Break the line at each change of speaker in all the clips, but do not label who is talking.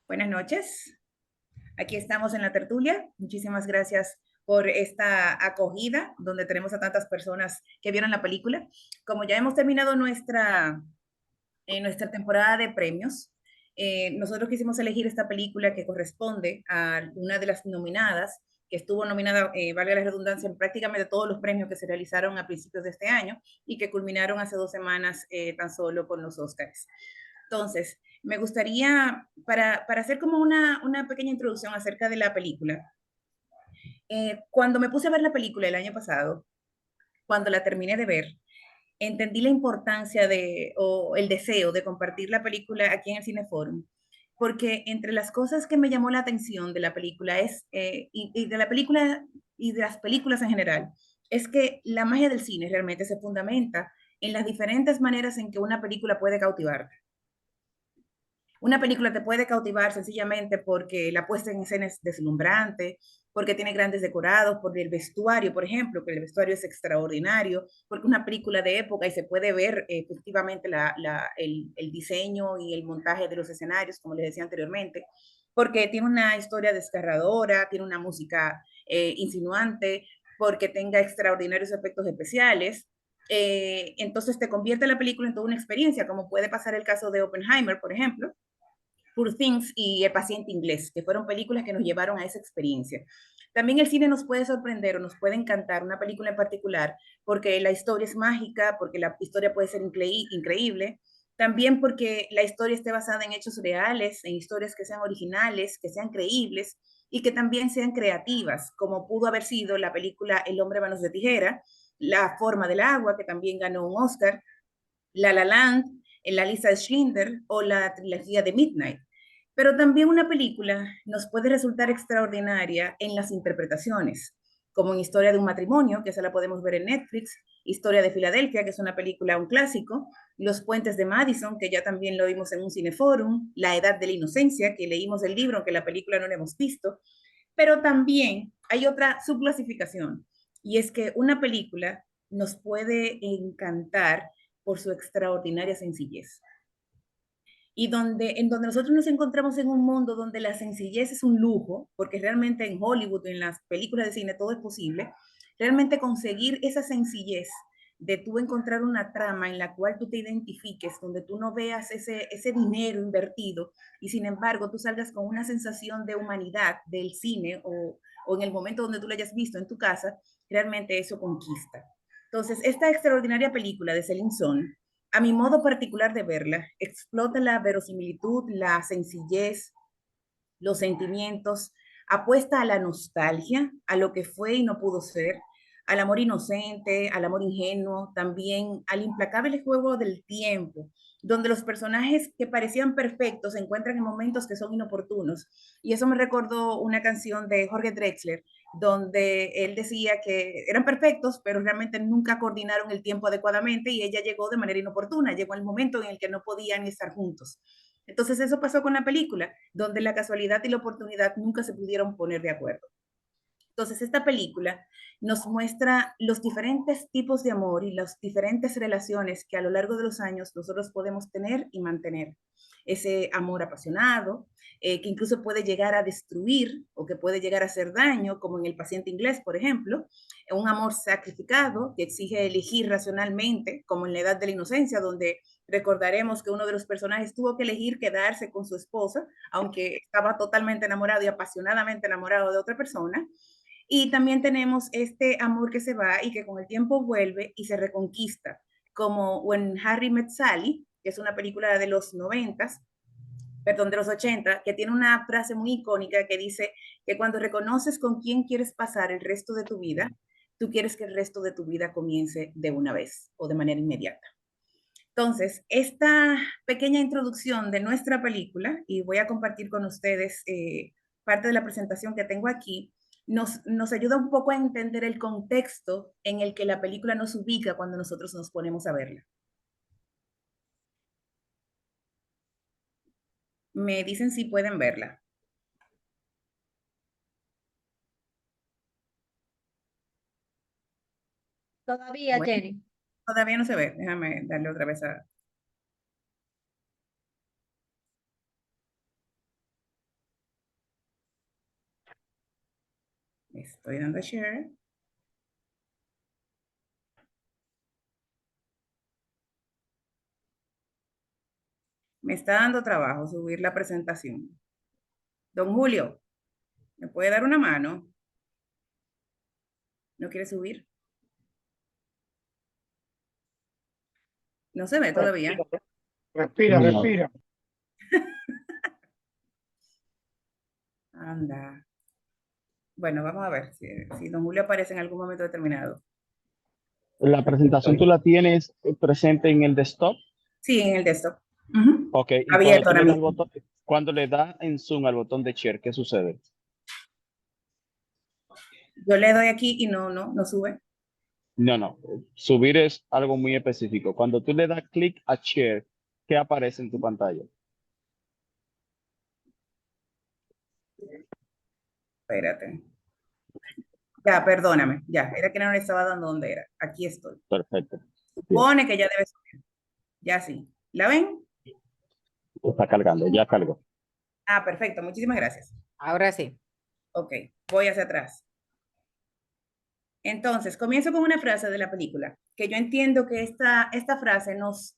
Buenas noches. Aquí estamos en la tertulia. Muchísimas gracias por esta acogida donde tenemos a tantas personas que vieron la película. Como ya hemos terminado nuestra temporada de premios, nosotros quisimos elegir esta película que corresponde a una de las nominadas, que estuvo nominada, valga la redundancia, en prácticamente todos los premios que se realizaron a principios de este año y que culminaron hace 2 semanas tan solo con los Oscars. Entonces, me gustaría, para hacer como una pequeña introducción acerca de la película, cuando me puse a ver la película el año pasado, cuando la terminé de ver, entendí la importancia o el deseo de compartir la película aquí en el Cineforum, porque entre las cosas que me llamó la atención de la película y de la película y de las películas en general, es que la magia del cine realmente se fundamenta en las diferentes maneras en que una película puede cautivar. Una película te puede cautivar sencillamente porque la puesta en escena es deslumbrante, porque tiene grandes decorados, por el vestuario, por ejemplo, que el vestuario es extraordinario, porque es una película de época y se puede ver efectivamente el diseño y el montaje de los escenarios, como les decía anteriormente, porque tiene una historia desgarradora, tiene una música insinuante, porque tenga extraordinarios efectos especiales. Entonces te convierte la película en toda una experiencia, como puede pasar el caso de Oppenheimer, por ejemplo, Poor Things y El paciente inglés, que fueron películas que nos llevaron a esa experiencia. También el cine nos puede sorprender o nos puede encantar una película en particular porque la historia es mágica, porque la historia puede ser increíble, también porque la historia esté basada en hechos reales, en historias que sean originales, que sean creíbles y que también sean creativas, como pudo haber sido la película El hombre manos de tijera, La forma del agua, que también ganó un Oscar, La La Land, en la lista de Schindler o la trilogía de Midnight. Pero también una película nos puede resultar extraordinaria en las interpretaciones, como en Historia de un matrimonio, que esa la podemos ver en Netflix, Historia de Filadelfia, que es una película, un clásico, Los puentes de Madison, que ya también lo vimos en un cineforum, La edad de la inocencia, que leímos el libro, aunque la película no la hemos visto, pero también hay otra subclasificación, y es que una película nos puede encantar por su extraordinaria sencillez. Y en donde nosotros nos encontramos en un mundo donde la sencillez es un lujo, porque realmente en Hollywood, en las películas de cine, todo es posible, realmente conseguir esa sencillez de tú encontrar una trama en la cual tú te identifiques, donde tú no veas ese dinero invertido y sin embargo tú salgas con una sensación de humanidad del cine o en el momento donde tú lo hayas visto en tu casa, realmente eso conquista. Entonces, esta extraordinaria película de Celine Son, a mi modo particular de verla, explota la verosimilitud, la sencillez, los sentimientos, apuesta a la nostalgia, a lo que fue y no pudo ser, al amor inocente, al amor ingenuo, también al implacable juego del tiempo, donde los personajes que parecían perfectos se encuentran en momentos que son inoportunos. Y eso me recordó una canción de Jorge Drexler, donde él decía que eran perfectos, pero realmente nunca coordinaron el tiempo adecuadamente y ella llegó de manera inoportuna, llegó el momento en el que no podían estar juntos. Entonces eso pasó con la película, donde la casualidad y la oportunidad nunca se pudieron poner de acuerdo. Entonces esta película nos muestra los diferentes tipos de amor y las diferentes relaciones que a lo largo de los años nosotros podemos tener y mantener. Ese amor apasionado, que incluso puede llegar a destruir o que puede llegar a hacer daño, como en El paciente inglés, por ejemplo, un amor sacrificado que exige elegir racionalmente, como en La edad de la inocencia, donde recordaremos que uno de los personajes tuvo que elegir quedarse con su esposa, aunque estaba totalmente enamorado y apasionadamente enamorado de otra persona. Y también tenemos este amor que se va y que con el tiempo vuelve y se reconquista, como When Harry Met Sally, que es una película de los 90, perdón, de los 80, que tiene una frase muy icónica que dice que cuando reconoces con quién quieres pasar el resto de tu vida, tú quieres que el resto de tu vida comience de una vez o de manera inmediata. Entonces, esta pequeña introducción de nuestra película, y voy a compartir con ustedes parte de la presentación que tengo aquí, nos ayuda un poco a entender el contexto en el que la película nos ubica cuando nosotros nos ponemos a verla. Me dicen si pueden verla.
Todavía,
Bueno,
Jenny.
todavía no se ve. Déjame darle otra vez a... Estoy dando share. Me está dando trabajo subir la presentación. Don Julio, ¿me puede dar una mano? ¿No quiere subir? No se ve todavía.
Respira,
No.
respira.
Anda. Bueno, vamos a ver si don Julio aparece en algún momento determinado.
La presentación tú la tienes presente en el desktop.
Sí, en el desktop. Ujú.
Ok, y cuando
Abierto
tú
ahora
le das al
mismo.
botón, cuando le das en zoom al botón de share, ¿qué sucede?
Yo le doy aquí y no sube.
No, no. Subir es algo muy específico. Cuando tú le das clic a share, ¿qué aparece en tu pantalla?
Espérate. Ya, perdóname. Ya, era que no le estaba dando donde era. Aquí estoy.
Perfecto. Bien.
Supone que ya debe subir. Ya sí. ¿La ven?
Está cargando, ya cargó.
Ah, perfecto. Muchísimas gracias.
Ahora sí.
Ok, voy hacia atrás. Entonces, comienzo con una frase de la película, que yo entiendo que esta frase nos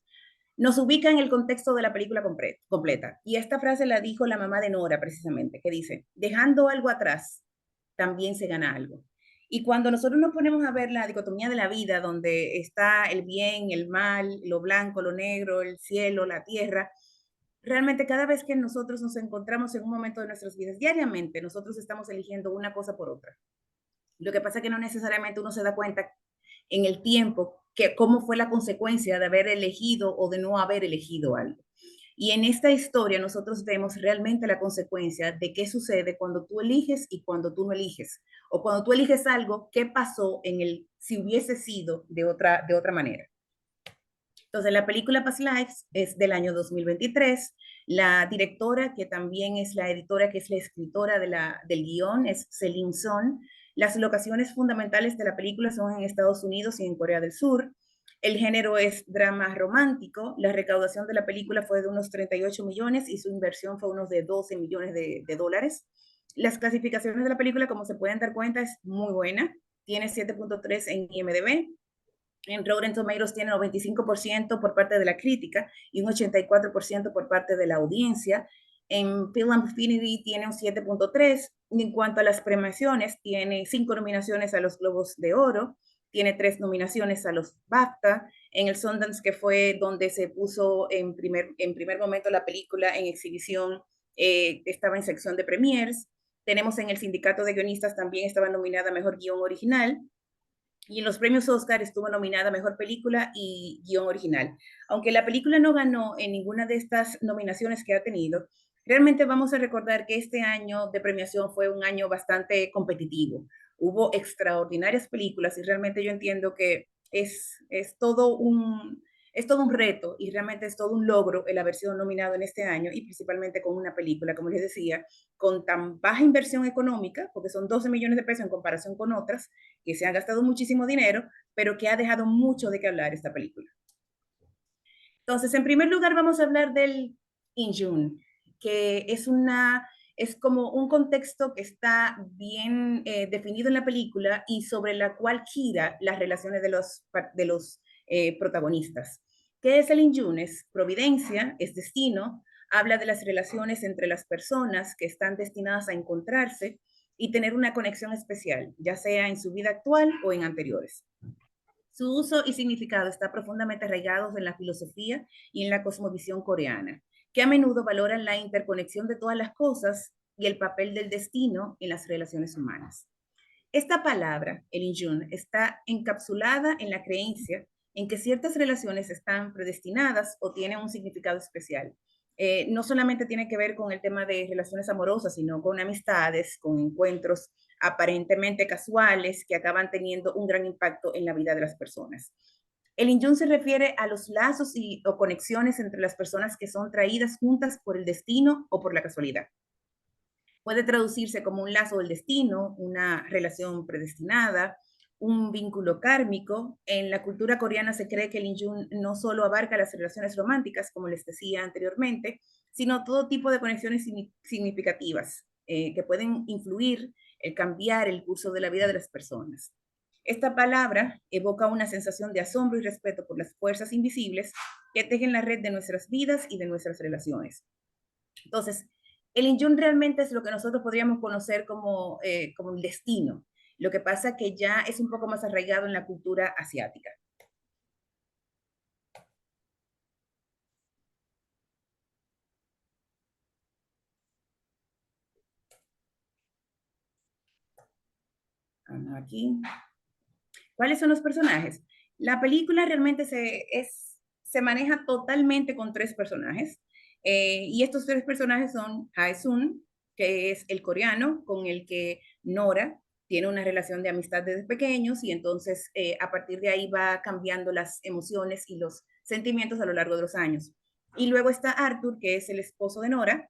ubica en el contexto de la película completa. Y esta frase la dijo la mamá de Nora, precisamente, que dice, dejando algo atrás, también se gana algo. Y cuando nosotros nos ponemos a ver la dicotomía de la vida, donde está el bien, el mal, lo blanco, lo negro, el cielo, la tierra, realmente cada vez que nosotros nos encontramos en un momento de nuestras vidas, diariamente, nosotros estamos eligiendo una cosa por otra. Lo que pasa es que no necesariamente uno se da cuenta en el tiempo que cómo fue la consecuencia de haber elegido o de no haber elegido algo. Y en esta historia nosotros vemos realmente la consecuencia de qué sucede cuando tú eliges y cuando tú no eliges. O cuando tú eliges algo, qué pasó en el si hubiese sido de otra manera. Entonces, la película Past Lives es del año 2023. La directora, que también es la editora, que es la escritora del guión, es Celine Son. Las locaciones fundamentales de la película son en Estados Unidos y en Corea del Sur. El género es drama romántico. La recaudación de la película fue de unos 38 millones y su inversión fue unos de 12 millones de dólares. Las clasificaciones de la película, como se pueden dar cuenta, es muy buena. Tiene 7.3 en IMDb. En Rotten Tomatoes tiene 95% por parte de la crítica y un 84% por parte de la audiencia. En Film Affinity tiene un 7.3. En cuanto a las premiaciones, tiene 5 nominaciones a los Globos de Oro, tiene 3 nominaciones a los BAFTA. En el Sundance, que fue donde se puso en primer momento la película en exhibición, estaba en sección de premiers. Tenemos en el Sindicato de Guionistas también estaba nominada a Mejor Guión Original. Y en los premios Oscar estuvo nominada a Mejor Película y Guión Original. Aunque la película no ganó en ninguna de estas nominaciones que ha tenido, realmente vamos a recordar que este año de premiación fue un año bastante competitivo. Hubo extraordinarias películas y realmente yo entiendo que es todo un reto y realmente es todo un logro el haber sido nominado en este año y principalmente con una película, como les decía, con tan baja inversión económica, porque son 12 millones de pesos en comparación con otras, que se han gastado muchísimo dinero, pero que ha dejado mucho de qué hablar esta película. Entonces, en primer lugar, vamos a hablar del Injune, que es como un contexto que está bien definido en la película y sobre la cual gira las relaciones de los protagonistas. ¿Qué es el Injune? Es providencia, es destino, habla de las relaciones entre las personas que están destinadas a encontrarse y tener una conexión especial, ya sea en su vida actual o en anteriores. Su uso y significado está profundamente arraigados en la filosofía y en la cosmovisión coreana, que a menudo valoran la interconexión de todas las cosas y el papel del destino en las relaciones humanas. Esta palabra, el Injun, está encapsulada en la creencia en que ciertas relaciones están predestinadas o tienen un significado especial. No solamente tiene que ver con el tema de relaciones amorosas, sino con amistades, con encuentros aparentemente casuales que acaban teniendo un gran impacto en la vida de las personas. El Injun se refiere a los lazos o conexiones entre las personas que son traídas juntas por el destino o por la casualidad. Puede traducirse como un lazo del destino, una relación predestinada, un vínculo kármico. En la cultura coreana se cree que el Injun no solo abarca las relaciones románticas, como les decía anteriormente, sino todo tipo de conexiones significativas, que pueden influir, cambiar el curso de la vida de las personas. Esta palabra evoca una sensación de asombro y respeto por las fuerzas invisibles que tejen la red de nuestras vidas y de nuestras relaciones. Entonces, el Injun realmente es lo que nosotros podríamos conocer como el destino. Lo que pasa que ya es un poco más arraigado en la cultura asiática. Aquí. ¿Cuáles son los personajes? La película realmente se maneja totalmente con tres personajes. Y estos tres personajes son Hae-sun, que es el coreano con el que Nora tiene una relación de amistad desde pequeños y entonces a partir de ahí va cambiando las emociones y los sentimientos a lo largo de los años. Y luego está Arthur, que es el esposo de Nora,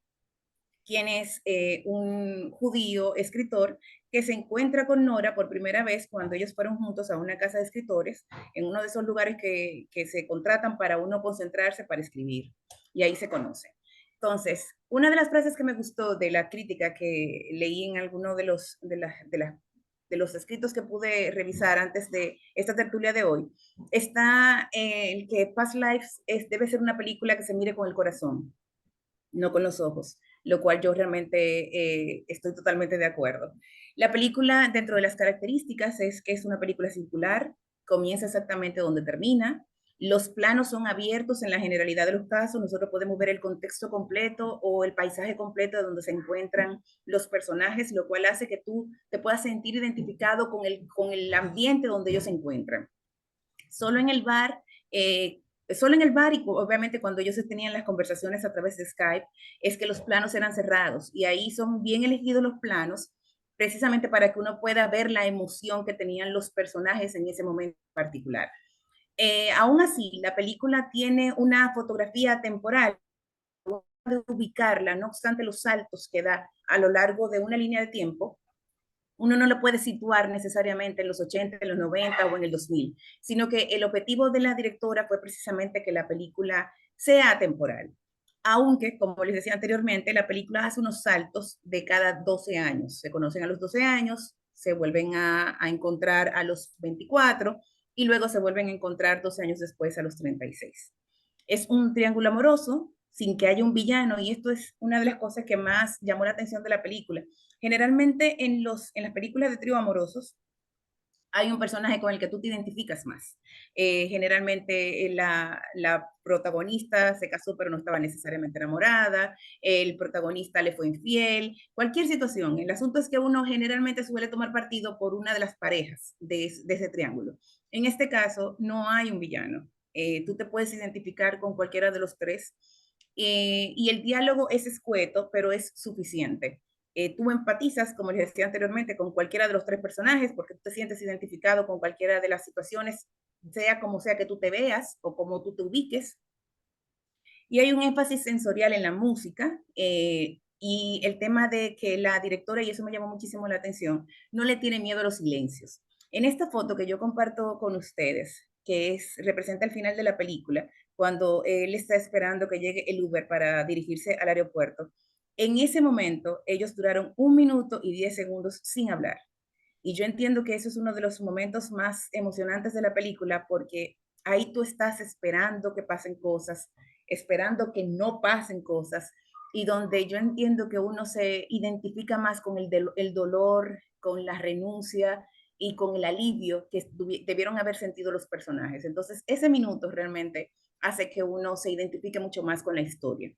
quien es un judío escritor que se encuentra con Nora por primera vez cuando ellos fueron juntos a una casa de escritores, en uno de esos lugares que se contratan para uno concentrarse para escribir. Y ahí se conocen. Entonces, una de las frases que me gustó de la crítica que leí en alguno de los escritos que pude revisar antes de esta tertulia de hoy, está el que Past Lives debe ser una película que se mire con el corazón, no con los ojos, lo cual yo realmente estoy totalmente de acuerdo. La película, dentro de las características, es que es una película circular, comienza exactamente donde termina, los planos son abiertos en la generalidad de los casos, nosotros podemos ver el contexto completo o el paisaje completo de donde se encuentran los personajes, lo cual hace que tú te puedas sentir identificado con el ambiente donde ellos se encuentran. Solo en el bar, solo en el bar y obviamente cuando ellos tenían las conversaciones a través de Skype, es que los planos eran cerrados y ahí son bien elegidos los planos precisamente para que uno pueda ver la emoción que tenían los personajes en ese momento particular. Aún así, la película tiene una fotografía temporal de ubicarla, no obstante los saltos que da a lo largo de una línea de tiempo, uno no lo puede situar necesariamente en los 80, en los 90 o en el 2000, sino que el objetivo de la directora fue precisamente que la película sea atemporal. Aunque, como les decía anteriormente, la película hace unos saltos de cada 12 años. Se conocen a los 12 años, se vuelven a encontrar a los 24 y luego se vuelven a encontrar 12 años después a los 36. Es un triángulo amoroso sin que haya un villano y esto es una de las cosas que más llamó la atención de la película. Generalmente en las películas de trío amorosos hay un personaje con el que tú te identificas más. Generalmente la protagonista se casó pero no estaba necesariamente enamorada, el protagonista le fue infiel, cualquier situación. El asunto es que uno generalmente suele tomar partido por una de las parejas de ese triángulo. En este caso no hay un villano. Tú te puedes identificar con cualquiera de los tres y el diálogo es escueto, pero es suficiente. Tú empatizas, como les decía anteriormente, con cualquiera de los tres personajes porque tú te sientes identificado con cualquiera de las situaciones, sea como sea que tú te veas o como tú te ubiques. Y hay un énfasis sensorial en la música y el tema de que la directora, y eso me llamó muchísimo la atención, no le tiene miedo a los silencios. En esta foto que yo comparto con ustedes, representa el final de la película, cuando él está esperando que llegue el Uber para dirigirse al aeropuerto, en ese momento ellos duraron 1 minuto y 10 segundos sin hablar. Y yo entiendo que eso es uno de los momentos más emocionantes de la película porque ahí tú estás esperando que pasen cosas, esperando que no pasen cosas y donde yo entiendo que uno se identifica más con el dolor, con la renuncia y con el alivio que debieron haber sentido los personajes. Entonces, ese minuto realmente hace que uno se identifique mucho más con la historia.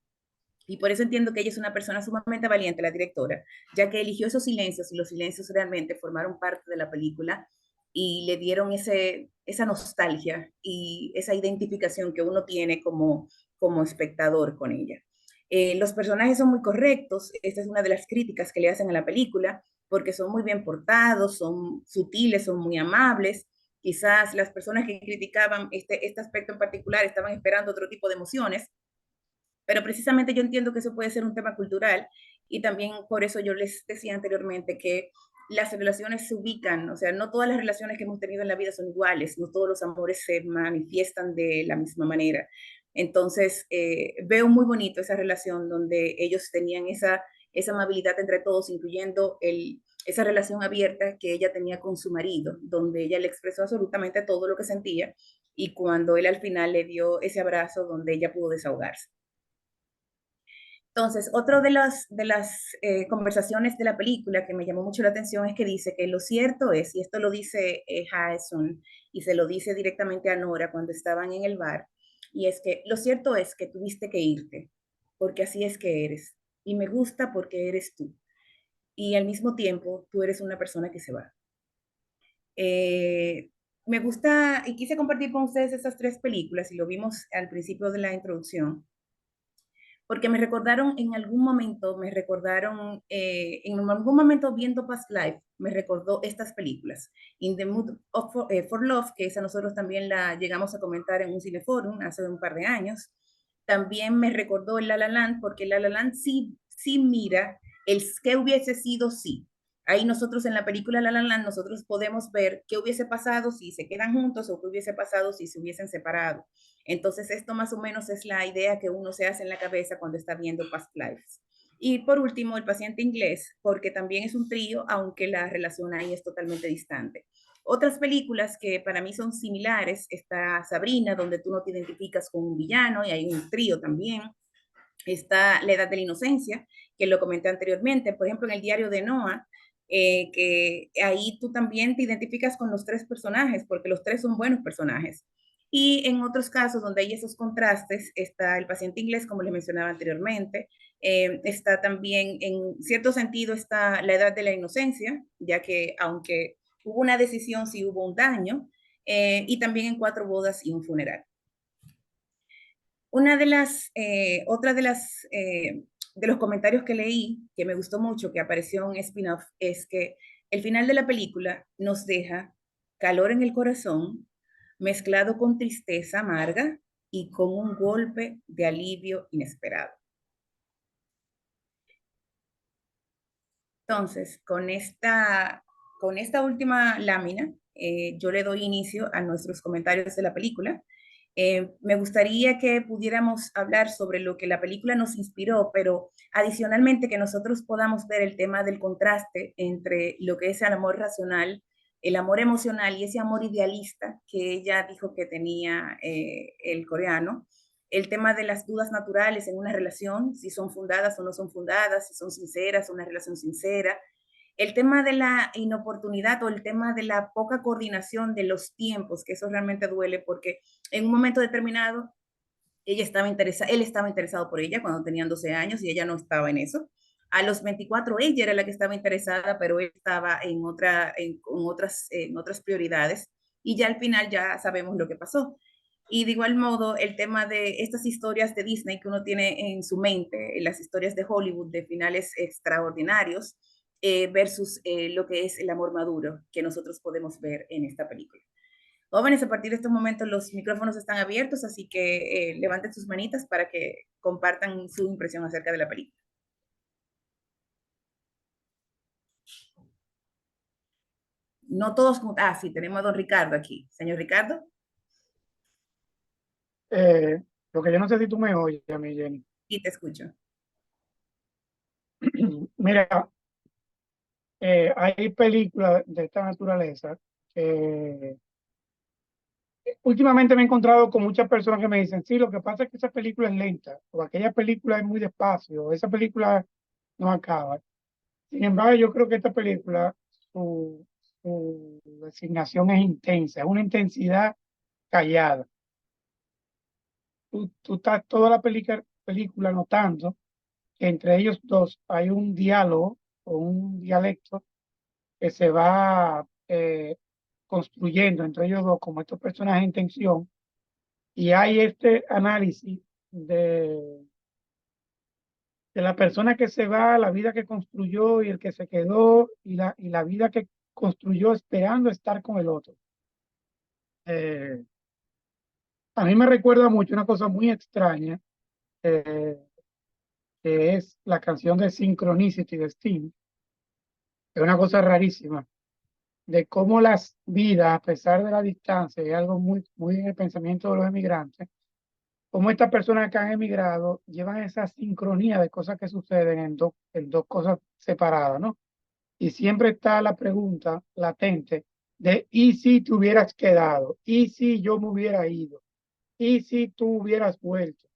Y por eso entiendo que ella es una persona sumamente valiente, la directora, ya que eligió esos silencios y los silencios realmente formaron parte de la película y le dieron esa nostalgia y esa identificación que uno tiene como espectador con ella. Los personajes son muy correctos, esta es una de las críticas que le hacen a la película, porque son muy bien portados, son sutiles, son muy amables. Quizás las personas que criticaban este aspecto en particular estaban esperando otro tipo de emociones, pero precisamente yo entiendo que eso puede ser un tema cultural y también por eso yo les decía anteriormente que las relaciones se ubican, o sea, no todas las relaciones que hemos tenido en la vida son iguales, no todos los amores se manifiestan de la misma manera. Entonces, veo muy bonito esa relación donde ellos tenían esa amabilidad entre todos, incluyendo esa relación abierta que ella tenía con su marido, donde ella le expresó absolutamente todo lo que sentía y cuando él al final le dio ese abrazo donde ella pudo desahogarse. Entonces, otra de las conversaciones de la película que me llamó mucho la atención es que dice que lo cierto es, y esto lo dice Jason, y se lo dice directamente a Nora cuando estaban en el bar, y es que lo cierto es que tuviste que irte, porque así es que eres, y me gusta porque eres tú, y al mismo tiempo tú eres una persona que se va. Eh, Me gusta, y quise compartir con ustedes esas tres películas, y lo vimos al principio de la introducción, porque me recordaron en algún momento, en algún momento viendo Past Life, me recordó estas películas. In the Mood for Love, que esa nosotros también la llegamos a comentar en un cineforum hace un par de años. También me recordó el La La Land, porque La La Land sí, sí mira el qué hubiese sido sí. Ahí nosotros en la película La La Land, nosotros podemos ver qué hubiese pasado si se quedan juntos o qué hubiese pasado si se hubiesen separado. Entonces, esto más o menos es la idea que uno se hace en la cabeza cuando está viendo Past Lives. Y por último, el paciente inglés, porque también es un trío, aunque la relación ahí es totalmente distante. Otras películas que para mí son similares, está Sabrina, donde tú no te identificas con un villano y hay un trío también. Está La Edad de la Inocencia, que lo comenté anteriormente, por ejemplo, en el diario de Noah, que ahí tú también te identificas con los tres personajes, porque los tres son buenos personajes. Y en otros casos donde hay esos contrastes, está el paciente inglés, como les mencionaba anteriormente, está también, en cierto sentido, está La Edad de la Inocencia, ya que aunque hubo una decisión, sí hubo un daño, y también en Cuatro bodas y un funeral. Otra de los comentarios que leí, que me gustó mucho, que apareció en spin-off, es que el final de la película nos deja calor en el corazón, mezclado con tristeza amarga y con un golpe de alivio inesperado. Entonces, con esta última lámina, yo le doy inicio a nuestros comentarios de la película. Me gustaría que pudiéramos hablar sobre lo que la película nos inspiró, pero adicionalmente que nosotros podamos ver el tema del contraste entre lo que es el amor racional, el amor emocional y ese amor idealista que ella dijo que tenía el coreano, el tema de las dudas naturales en una relación, si son fundadas o no son fundadas, si son sinceras o una relación sincera, el tema de la inoportunidad o el tema de la poca coordinación de los tiempos, que eso realmente duele porque en un momento determinado él estaba interesado por ella cuando tenían 12 años y ella no estaba en eso. A los 24 ella era la que estaba interesada, pero él estaba en otras prioridades y ya al final ya sabemos lo que pasó. Y de igual modo, el tema de estas historias de Disney que uno tiene en su mente, las historias de Hollywood de finales extraordinarios, versus lo que es el amor maduro que nosotros podemos ver en esta película. Jóvenes, a partir de estos momentos los micrófonos están abiertos, así que levanten sus manitas para que compartan su impresión acerca de la película. No todos, sí, tenemos a don Ricardo aquí. Señor Ricardo,
Eh, lo que yo no sé si tú me oyes a mí, Jenny.
sí te escucho.
Mira, hay películas de esta naturaleza que últimamente me he encontrado con muchas personas que me dicen, sí, lo que pasa es que esa película es lenta, o aquella película es muy despacio, o esa película no acaba. Sin embargo, yo creo que esta película, su, su designación es intensa, es una intensidad callada. Tú estás toda la película notando que entre ellos dos hay un diálogo o un dialecto que se va construyendo entre ellos dos como estos personajes en tensión y hay este análisis de, de la persona que se va, la vida que construyó y el que se quedó y la vida que construyó esperando estar con el otro. Eh, a mí me recuerda mucho una cosa muy extraña, eh, que es la canción de Synchronicity de Sting. Es una cosa rarísima de cómo las vidas, a pesar de la distancia, y algo muy, muy en el pensamiento de los emigrantes, cómo estas personas que han emigrado llevan esa sincronía de cosas que suceden en dos cosas separadas, ¿no? Y siempre está la pregunta latente de ¿y si te hubieras quedado? ¿Y si yo me hubiera ido? ¿Y si tú hubieras vuelto?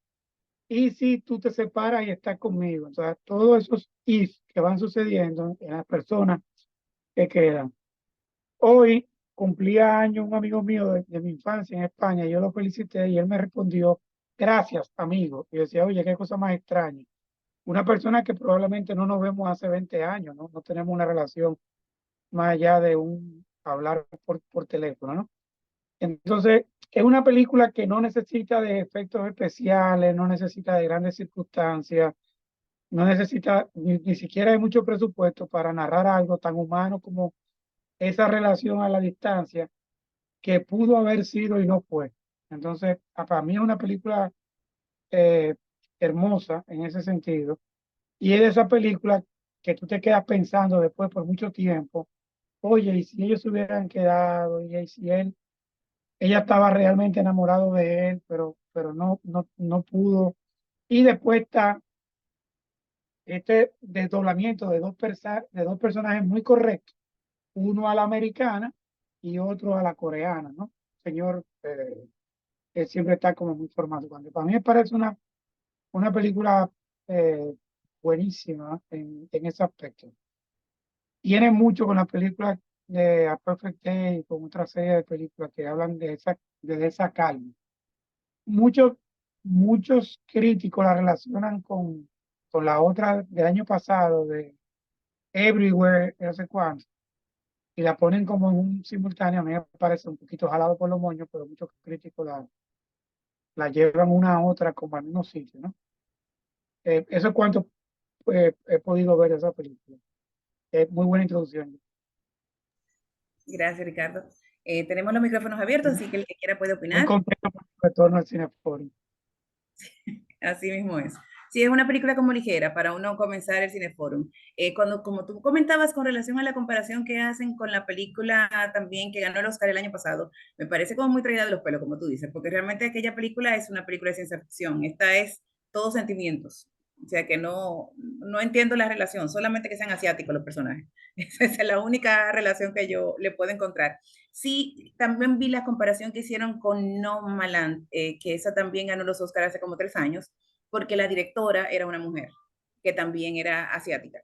¿Y si tú te separas y estás conmigo? Entonces, todos esos if que van sucediendo en las personas que quedan. Hoy cumplía años un amigo mío de mi infancia en España. Yo lo felicité y él me respondió, gracias, amigo. Y yo decía, oye, qué cosa más extraña. Una persona que probablemente no nos vemos hace 20 años, ¿no? No tenemos una relación más allá de un hablar por teléfono, ¿no? Entonces, es una película que no necesita de efectos especiales, no necesita de grandes circunstancias, no necesita ni siquiera de mucho presupuesto para narrar algo tan humano como esa relación a la distancia que pudo haber sido y no fue. Entonces, para mí es una película eh, hermosa en ese sentido. Y es de esa película que tú te quedas pensando después por mucho tiempo, oye, y si ellos se hubieran quedado, y si ella estaba realmente enamorado de él, pero no pudo. Y después está este desdoblamiento de dos personajes muy correctos, uno a la americana y otro a la coreana, ¿no? Señor, que siempre está como muy formado. Cuando para mí me parece una película eh, buenísima en ese aspecto. Tiene mucho con la película de A Perfect Day, con otra serie de películas que hablan de esa calma. Muchos, muchos críticos la relacionan con la otra del año pasado, de Everywhere, no sé cuánto, y la ponen como en un simultáneo. A mí me parece un poquito jalado por los moños, pero muchos críticos la llevan una a otra como al mismo sitio, ¿no? Eso es cuanto he podido ver de esa película. Es muy buena introducción.
Gracias, Ricardo. Tenemos los micrófonos abiertos, así que el que quiera puede
Muy
opinar.
contento por el retorno al Cineforum.
Así mismo es. Sí, es una película como ligera para uno comenzar el Cineforum. Como tú comentabas con relación a la comparación que hacen con la película también que ganó el Oscar el año pasado, me parece como muy traída de los pelos, como tú dices, porque realmente aquella película es una película de ciencia ficción. Esta es todos sentimientos. O sea que no entiendo la relación, solamente que sean asiáticos los personajes. Esa es la única relación que yo le puedo encontrar. Sí, también vi la comparación que hicieron con Nomadland, que esa también ganó los Oscars hace como 3 años, porque la directora era una mujer, que también era asiática.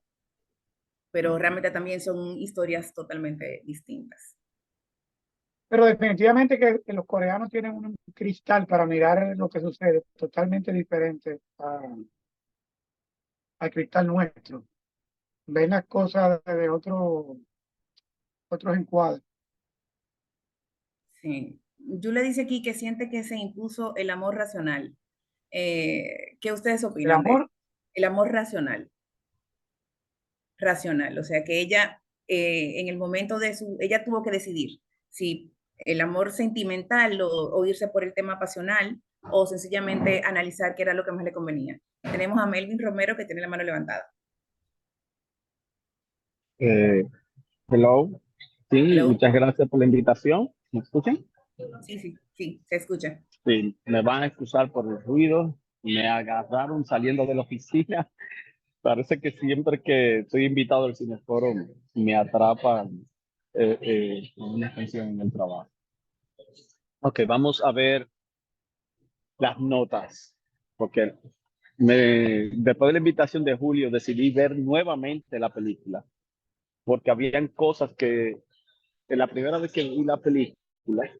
Pero realmente también son historias totalmente distintas.
Pero definitivamente que los coreanos tienen un cristal para mirar lo que sucede, totalmente diferente al cristal nuestro. Ven las cosas de otros encuadres.
Sí. Yula dice aquí que siente que se impuso el amor racional. ¿Qué ustedes
El
opinan de eso?
amor,
El amor racional, o sea que ella en el momento ella tuvo que decidir si el amor sentimental o irse por el tema pasional o sencillamente analizar qué era lo que más le convenía. Tenemos a Melvin Romero que tiene la mano levantada.
Eh, hello. Sí,
Hello.
muchas gracias por la invitación. ¿Me escuchan?
Sí, sí, sí, se escucha.
Sí, me van a excusar por el ruido. Me agarraron saliendo de la oficina. Parece que siempre que estoy invitado al Cineforo me atrapan con una canción en el trabajo. Ok, vamos a ver las notas, porque después de la invitación de Julio decidí ver nuevamente la película, porque habían cosas que en la primera vez que vi la película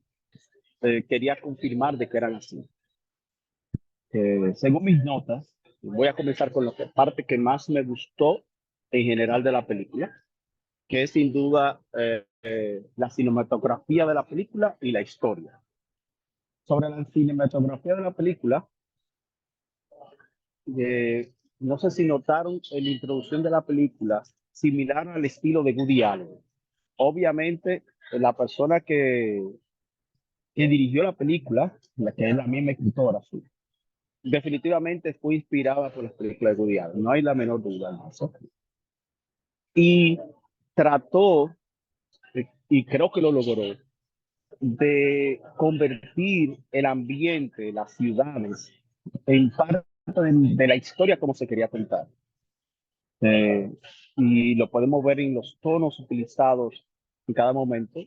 quería confirmar de que eran así. Según mis notas, voy a comenzar con la parte que más me gustó en general de la película, que es sin duda la cinematografía de la película y la historia. Sobre la cinematografía de la película, no sé si notaron en la introducción de la película, similar al estilo de Woody Allen. Obviamente, la persona que dirigió la película, la que es la misma escritora, sí, definitivamente fue inspirada por las películas de Woody Allen, no hay la menor duda en eso. Y trató, y creo que lo logró, de convertir el ambiente, las ciudades en parte de la historia como se quería contar. Eh, y lo podemos ver en los tonos utilizados en cada momento.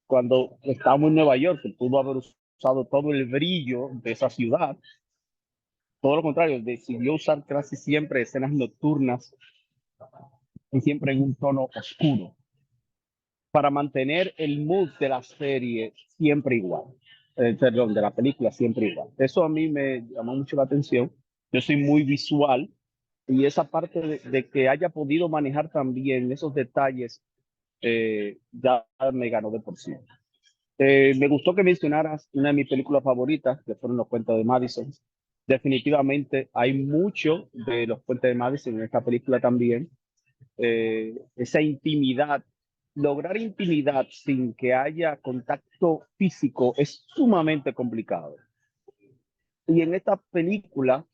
Cuando estábamos en Nueva York, que pudo haber usado todo el brillo de esa ciudad, todo lo contrario, decidió usar casi siempre escenas nocturnas y siempre en un tono oscuro para mantener el mood de la serie siempre igual. Perdón, de la película siempre igual. Eso a mí me llamó mucho la atención. Yo soy muy visual y esa parte de que haya podido manejar también esos detalles ya me ganó de por sí. Me gustó que mencionaras una de mis películas favoritas, que fueron Los Puentes de Madison. Definitivamente hay mucho de Los Puentes de Madison en esta película también. Esa intimidad, lograr intimidad sin que haya contacto físico es sumamente complicado. Y en esta película,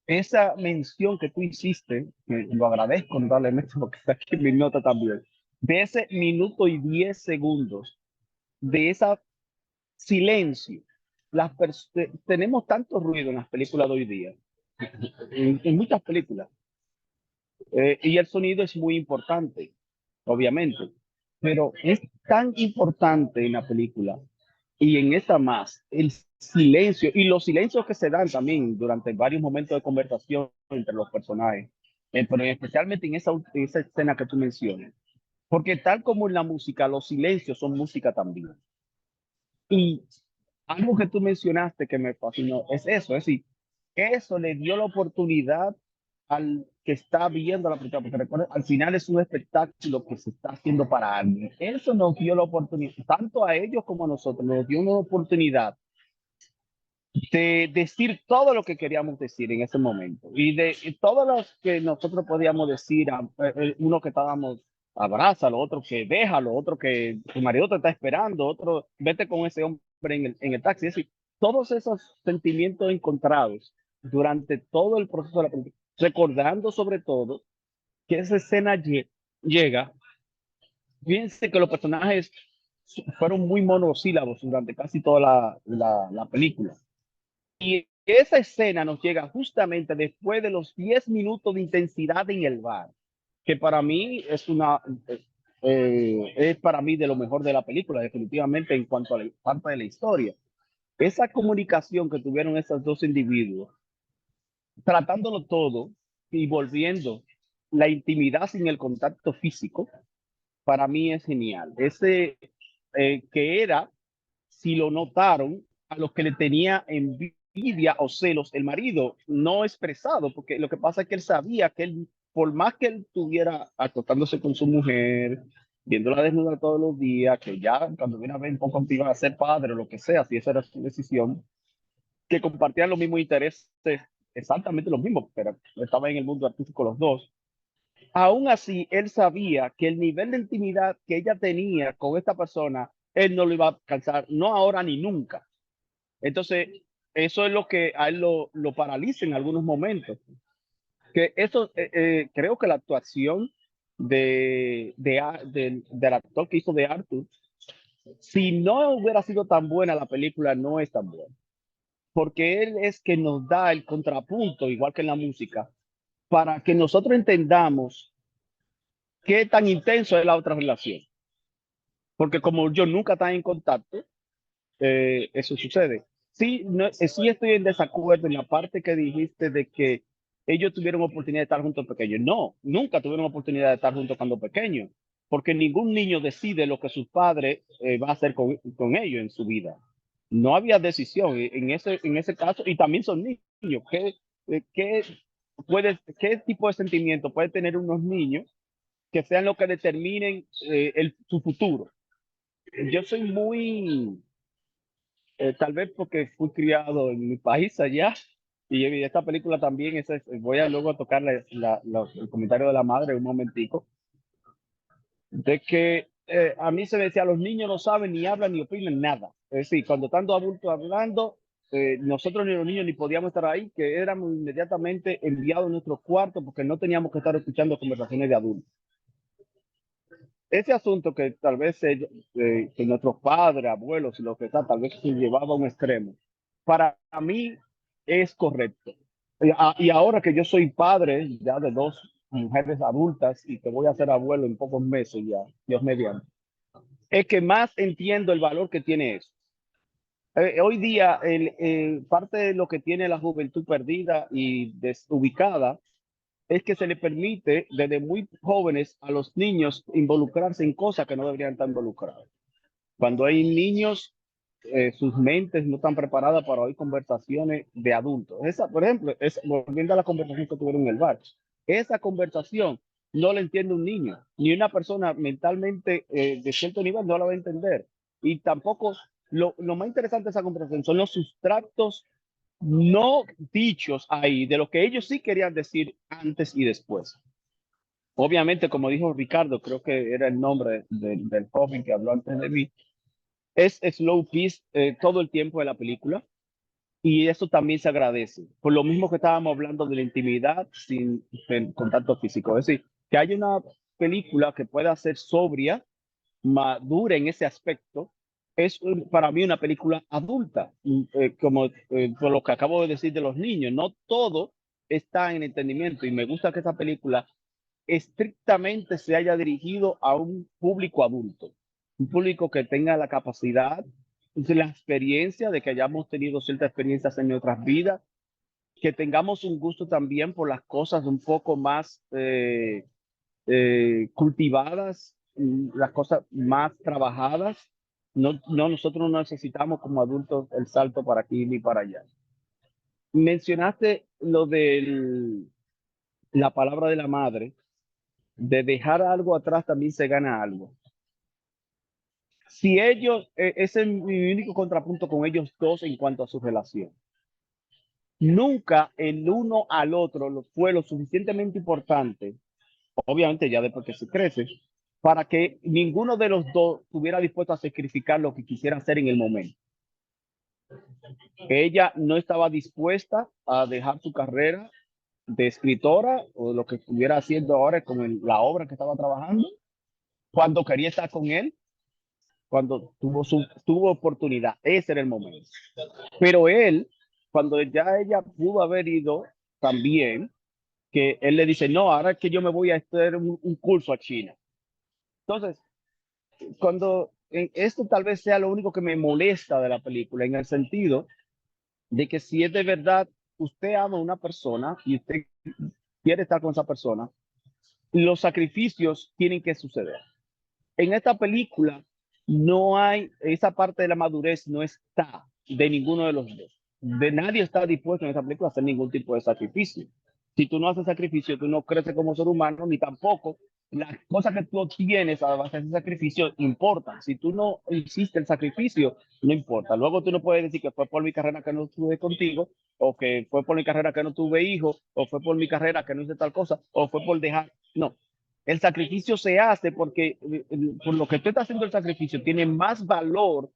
esa mención que tú hiciste, que lo agradezco notablemente porque está aquí en mi nota también, de ese minuto y 10 segundos, de esa silencio. Tenemos tanto ruido en las películas de hoy día, en muchas películas, y el sonido es muy importante, obviamente, pero es tan importante en la película y en esta más, el silencio y los silencios que se dan también durante varios momentos de conversación entre los personajes, pero especialmente en esa escena que tú mencionas, porque tal como en la música, los silencios son música también. Y algo que tú mencionaste que me fascinó es eso, es decir, eso le dio la oportunidad al que está viendo la película, porque recuerda, al final es un espectáculo que se está haciendo para alguien. Eso nos dio la oportunidad, tanto a ellos como a nosotros, nos dio una oportunidad de decir todo lo que queríamos decir en ese momento y todos los que nosotros podíamos decir, uno que estábamos, abrázalo, otro que déjalo, otro que tu marido te está esperando, otro vete con ese hombre en el taxi, es decir, todos esos sentimientos encontrados durante todo el proceso de la película, recordando sobre todo que esa escena llega, fíjense que los personajes fueron muy monosílabos durante casi toda la película. Y esa escena nos llega justamente después de los 10 minutos de intensidad en el bar, que para mí es para mí de lo mejor de la película, definitivamente en cuanto a la parte de la historia. Esa comunicación que tuvieron esos dos individuos, tratándolo todo y volviendo la intimidad sin el contacto físico, para mí es genial. Ese que era, si lo notaron, a los que le tenía envidia o celos el marido, no expresado, porque lo que pasa es que él sabía que él, por más que él estuviera acostándose con su mujer, viéndola desnuda todos los días, que ya cuando viene a ver un poco iba a ser padre o lo que sea, si esa era su decisión, que compartían los mismos intereses, exactamente los mismos, pero estaban en el mundo artístico los dos. Aún así, él sabía que el nivel de intimidad que ella tenía con esta persona, él no lo iba a alcanzar, no ahora ni nunca. Entonces, eso es lo que a él lo paraliza en algunos momentos. Que eso, creo que la actuación del actor que hizo de Arthur, si no hubiera sido tan buena la película, no es tan buena. Porque él es que nos da el contrapunto, igual que en la música, para que nosotros entendamos qué tan intenso es la otra relación. Porque como yo nunca estaba en contacto, eso sucede. Sí, no, sí estoy en desacuerdo en la parte que dijiste de que ellos tuvieron oportunidad de estar juntos pequeños. No, nunca tuvieron oportunidad de estar juntos cuando pequeños, porque ningún niño decide lo que sus padres va a hacer con ellos en su vida. No había decisión en ese caso, y también son niños. ¿Qué tipo de sentimiento puede tener unos niños que sean lo que determinen su futuro? Yo soy muy, tal vez porque fui criado en mi país allá, y esta película también, voy a luego tocar el comentario de la madre un momentico, de que a mí se me decía, los niños no saben, ni hablan, ni opinan nada. Es decir, cuando tanto adultos hablando, nosotros ni los niños ni podíamos estar ahí, que éramos inmediatamente enviados a nuestros cuartos porque no teníamos que estar escuchando conversaciones de adultos. Ese asunto que tal vez que nuestros padres, abuelos y lo que sea, tal vez se llevaba a un extremo. Para mí es correcto. Y ahora que yo soy padre ya de dos mujeres adultas y que voy a ser abuelo en pocos meses ya, Dios mediante, es que más entiendo el valor que tiene eso. Hoy día, parte de lo que tiene la juventud perdida y desubicada es que se le permite desde muy jóvenes a los niños involucrarse en cosas que no deberían estar involucrados. Cuando hay niños, sus mentes no están preparadas para oír conversaciones de adultos. Esa, por ejemplo, volviendo a la conversación que tuvieron en el bar, esa conversación no la entiende un niño, ni una persona mentalmente de cierto nivel no la va a entender. Y tampoco, lo más interesante de esa conversación son los sustratos no dichos ahí de lo que ellos sí querían decir antes y después. Obviamente, como dijo Ricardo, creo que era el nombre del joven que habló antes de mí, es slow pace todo el tiempo de la película y eso también se agradece. Por lo mismo que estábamos hablando de la intimidad sin contacto físico. Es decir, que haya una película que pueda ser sobria, madura en ese aspecto, es para mí una película adulta, como por lo que acabo de decir de los niños. No todo está en entendimiento y me gusta que esta película estrictamente se haya dirigido a un público adulto, un público que tenga la capacidad, la experiencia de que hayamos tenido ciertas experiencias en nuestras vidas, que tengamos un gusto también por las cosas un poco más cultivadas, las cosas más trabajadas. Nosotros no necesitamos como adultos el salto para aquí ni para allá. Mencionaste lo de la palabra de la madre, de dejar algo atrás también se gana algo. Si ellos, ese es mi único contrapunto con ellos dos en cuanto a su relación. Nunca el uno al otro fue lo suficientemente importante, obviamente ya después que se crece, para que ninguno de los dos estuviera dispuesto a sacrificar lo que quisiera hacer en el momento. Ella no estaba dispuesta a dejar su carrera de escritora o lo que estuviera haciendo ahora con la obra que estaba trabajando cuando quería estar con él, cuando tuvo oportunidad. Ese era el momento. Pero él, cuando ya ella pudo haber ido también, que él le dice, no, ahora es que yo me voy a hacer un curso a China. Entonces, cuando esto tal vez sea lo único que me molesta de la película, en el sentido de que si es de verdad, usted ama a una persona y usted quiere estar con esa persona, los sacrificios tienen que suceder. En esta película no hay, esa parte de la madurez no está de ninguno de los dos. De nadie está dispuesto en esta película a hacer ningún tipo de sacrificio. Si tú no haces sacrificio, tú no creces como ser humano, ni tampoco las cosas que tú obtienes a base de ese sacrificio importan. Si tú no hiciste el sacrificio, no importa. Luego tú no puedes decir que fue por mi carrera que no estuve contigo, o que fue por mi carrera que no tuve hijos, o fue por mi carrera que no hice tal cosa, o fue por dejar. No, el sacrificio se hace porque por lo que tú estás haciendo el sacrificio tiene más valor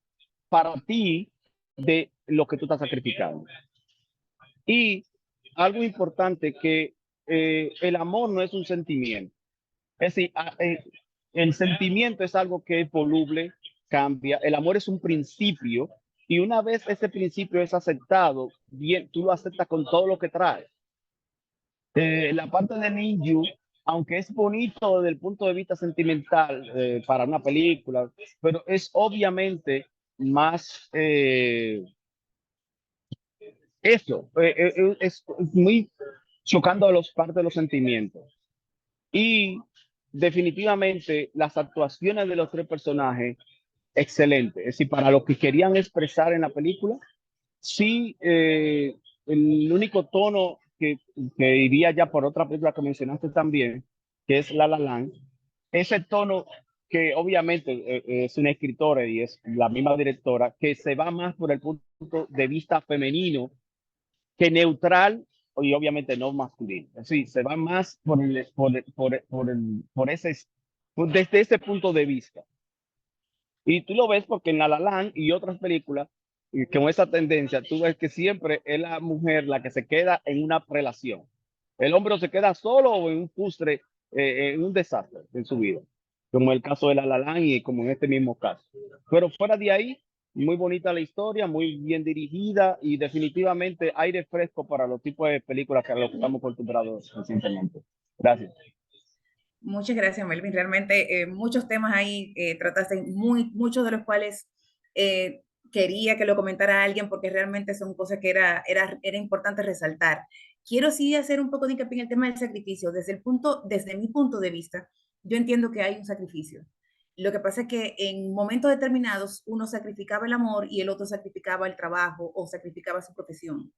para ti de lo que tú estás sacrificando. Y algo importante que el amor no es un sentimiento. Es decir, el sentimiento es algo que es voluble, cambia. El amor es un principio y una vez ese principio es aceptado, bien, tú lo aceptas con todo lo que trae. La parte de Ninju, aunque es bonito desde el punto de vista sentimental para una película, pero es obviamente más es muy chocando a los partes de los sentimientos. Y definitivamente las actuaciones de los tres personajes, excelentes. Es decir, para lo que querían expresar en la película, sí, el único tono que iría ya por otra película que mencionaste también, que es La La Land, ese tono que obviamente es una escritora y es la misma directora, que se va más por el punto de vista femenino que neutral y obviamente no masculino. Sí, se va más por ese, desde ese punto de vista. Y tú lo ves porque en La La Land y otras películas, y con esa tendencia, tú ves que siempre es la mujer la que se queda en una relación. El hombre se queda solo o en un frustre, en un desastre en su vida, como el caso de La La Land y como en este mismo caso. Pero fuera de ahí, muy bonita la historia, muy bien dirigida y definitivamente aire fresco para los tipos de películas que a los que estamos acostumbrados recientemente. Gracias.
Muchas gracias, Melvin. Realmente muchos temas ahí trataste, muchos de los cuales quería que lo comentara alguien porque realmente son cosas que era importante resaltar. Quiero sí hacer un poco de hincapié en el tema del sacrificio. Desde mi punto de vista, yo entiendo que hay un sacrificio. Lo que pasa es que en momentos determinados uno sacrificaba el amor y el otro sacrificaba el trabajo o sacrificaba su profesión.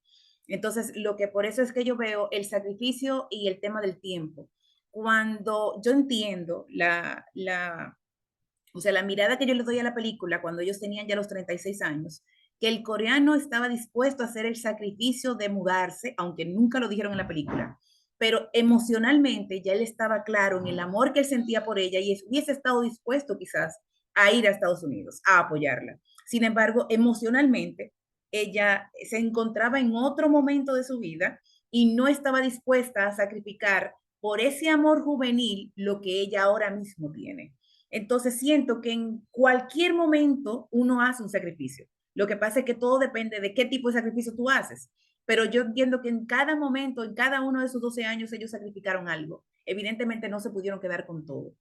Entonces, lo que por eso es que yo veo el sacrificio y el tema del tiempo. Cuando yo entiendo o sea, la mirada que yo le doy a la película cuando ellos tenían ya los 36 años, que el coreano estaba dispuesto a hacer el sacrificio de mudarse, aunque nunca lo dijeron en la película, pero emocionalmente ya él estaba claro en el amor que él sentía por ella y hubiese estado dispuesto quizás a ir a Estados Unidos, a apoyarla. Sin embargo, emocionalmente, ella se encontraba en otro momento de su vida y no estaba dispuesta a sacrificar por ese amor juvenil lo que ella ahora mismo tiene. Entonces siento que en cualquier momento uno hace un sacrificio. Lo que pasa es que todo depende de qué tipo de sacrificio tú haces. Pero yo entiendo que en cada momento, en cada uno de esos 12 años, ellos sacrificaron algo. Evidentemente no se pudieron quedar con todo.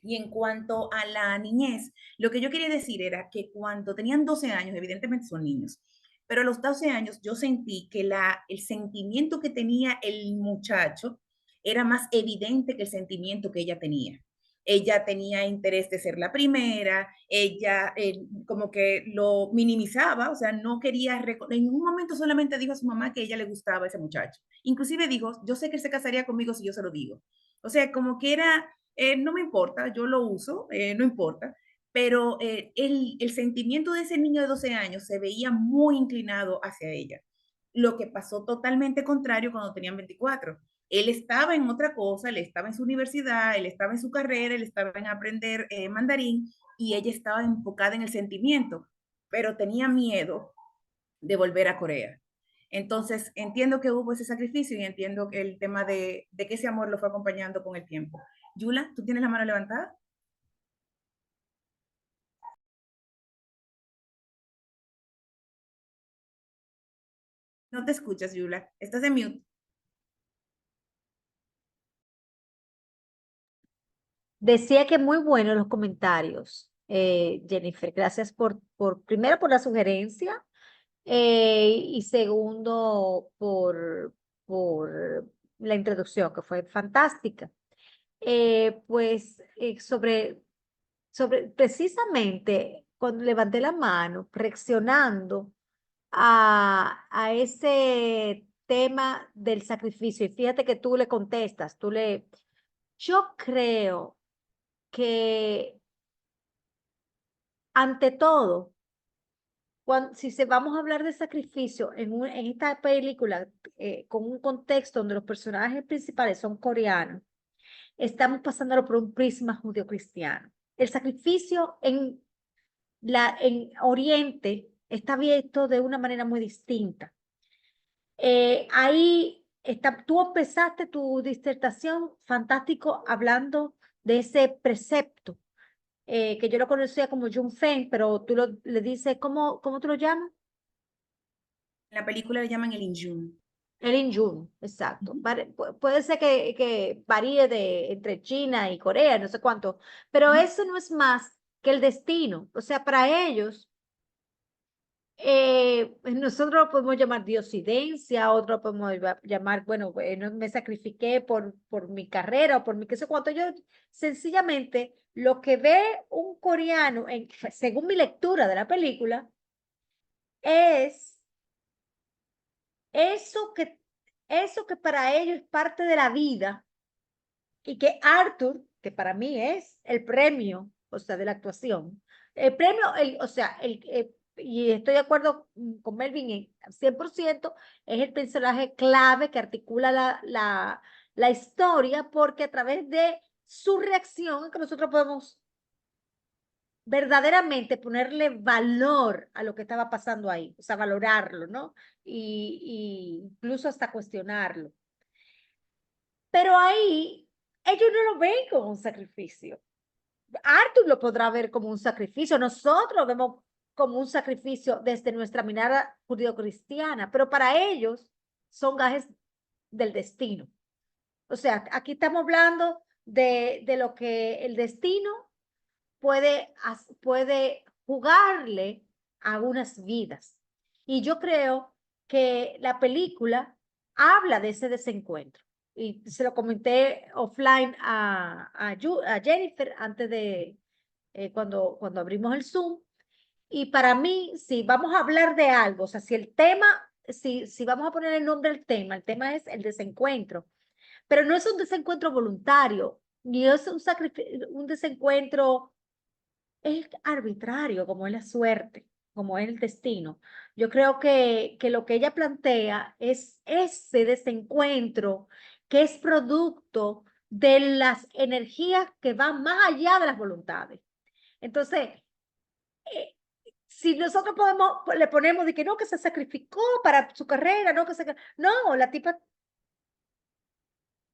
Y en cuanto a la niñez, lo que yo quería decir era que cuando tenían 12 años, evidentemente son niños, pero a los 12 años yo sentí que el sentimiento que tenía el muchacho era más evidente que el sentimiento que ella tenía. Ella tenía interés de ser la primera, ella como que lo minimizaba, o sea, no quería, en un momento solamente dijo a su mamá que a ella le gustaba ese muchacho. Inclusive dijo, yo sé que él se casaría conmigo si yo se lo digo. O sea, como que era no me importa, yo lo uso, no importa, pero el sentimiento de ese niño de 12 años se veía muy inclinado hacia ella, lo que pasó totalmente contrario cuando tenían 24. Él estaba en otra cosa, él estaba en su universidad, él estaba en su carrera, él estaba en aprender mandarín y ella estaba enfocada en el sentimiento, pero tenía miedo de volver a Corea. Entonces, entiendo que hubo ese sacrificio y entiendo que el tema de que ese amor lo fue acompañando con el tiempo. Yula, ¿tú tienes la mano levantada? No te escuchas, Yula. Estás en mute.
Decía que muy buenos los comentarios, Jennifer. Gracias primero por la sugerencia y segundo por la introducción, que fue fantástica. Sobre precisamente cuando levanté la mano, reaccionando a ese tema del sacrificio, y fíjate que tú le contestas, yo creo que ante todo, si vamos a hablar de sacrificio en esta película, con un contexto donde los personajes principales son coreanos, estamos pasándolo por un prisma judeocristiano. El sacrificio en Oriente está visto de una manera muy distinta. Ahí está, tú empezaste tu disertación fantástico hablando de ese precepto, que yo lo conocía como Jung Feng, pero le dices, ¿cómo tú lo llamas?
En la película le llaman el Injun.
El Injun, exacto. Puede ser que varíe entre China y Corea, no sé cuánto, pero eso no es más que el destino. O sea, para ellos, nosotros lo podemos llamar diosidencia, otro lo podemos llamar, bueno, no me sacrifiqué por mi carrera o por mi qué sé cuánto. Yo sencillamente lo que ve un coreano, según mi lectura de la película, es eso que para ellos es parte de la vida y que Arthur, que para mí es el premio, o sea, de la actuación, el premio, o sea, y estoy de acuerdo con Melvin en 100%, es el personaje clave que articula la historia, porque a través de su reacción es que nosotros podemos verdaderamente ponerle valor a lo que estaba pasando ahí, o sea, valorarlo, ¿no? Y incluso hasta cuestionarlo. Pero ahí ellos no lo ven como un sacrificio. Arthur lo podrá ver como un sacrificio, nosotros lo vemos como un sacrificio desde nuestra mirada judío-cristiana, pero para ellos son gajes del destino. O sea, aquí estamos hablando de lo que el destino puede jugarle a unas vidas. Y yo creo que la película habla de ese desencuentro. Y se lo comenté offline a Jennifer antes de cuando abrimos el Zoom. Y para mí, si vamos a hablar de algo, o sea, si el tema, si vamos a poner el nombre del tema, el tema es el desencuentro, pero no es un desencuentro voluntario, ni es un desencuentro, es arbitrario, como es la suerte, como es el destino. Yo creo que lo que ella plantea es ese desencuentro que es producto de las energías que van más allá de las voluntades. Entonces, eh, si nosotros le ponemos de que no, que se sacrificó para su carrera, no, la tipa,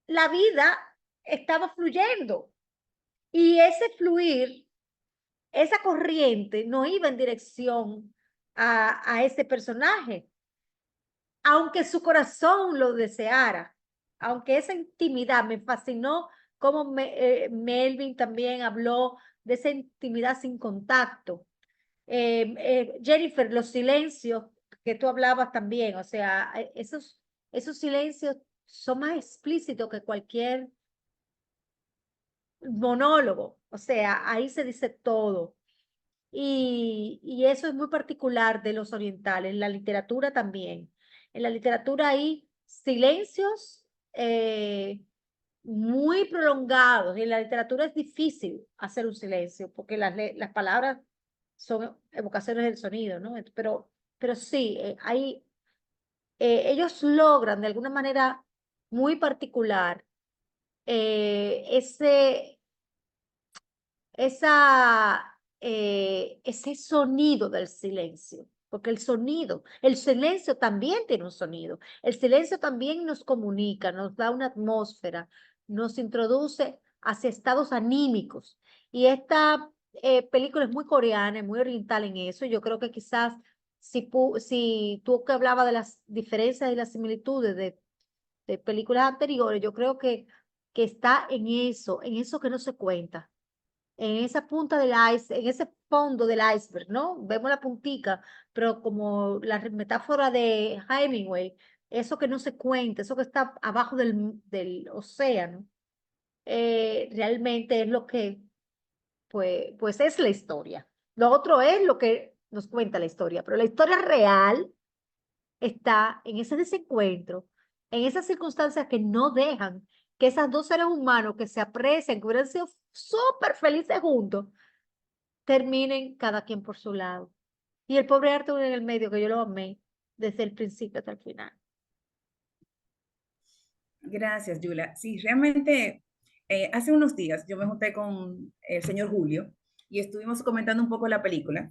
la vida estaba fluyendo y ese fluir, esa corriente no iba en dirección a ese personaje, aunque su corazón lo deseara, aunque esa intimidad me fascinó, como Melvin también habló de esa intimidad sin contacto. Jennifer, los silencios que tú hablabas también, o sea, esos silencios son más explícitos que cualquier monólogo, o sea, ahí se dice todo. Y eso es muy particular de los orientales, en la literatura también. En la literatura hay silencios muy prolongados, y en la literatura es difícil hacer un silencio, porque las palabras son evocaciones del sonido, ¿no? Pero sí, ellos logran de alguna manera muy particular ese ese sonido del silencio, porque el silencio también tiene un sonido, el silencio también nos comunica, nos da una atmósfera, nos introduce hacia estados anímicos, y esta película es muy coreana, es muy oriental en eso. Yo creo que quizás si tú que hablabas de las diferencias y las similitudes de películas anteriores, yo creo que está en eso que no se cuenta, en esa punta del iceberg, en ese fondo del iceberg, ¿no? Vemos la puntica, pero como la metáfora de Hemingway, eso que no se cuenta, eso que está abajo del océano, realmente es lo que, pues es la historia. Lo otro es lo que nos cuenta la historia, pero la historia real está en ese desencuentro, en esas circunstancias que no dejan que esos dos seres humanos que se aprecian, que hubieran sido súper felices juntos, terminen cada quien por su lado. Y el pobre Arthur en el medio, que yo lo amé desde el principio hasta el final.
Gracias, Yula. Sí, realmente hace unos días yo me junté con el señor Julio y estuvimos comentando un poco la película.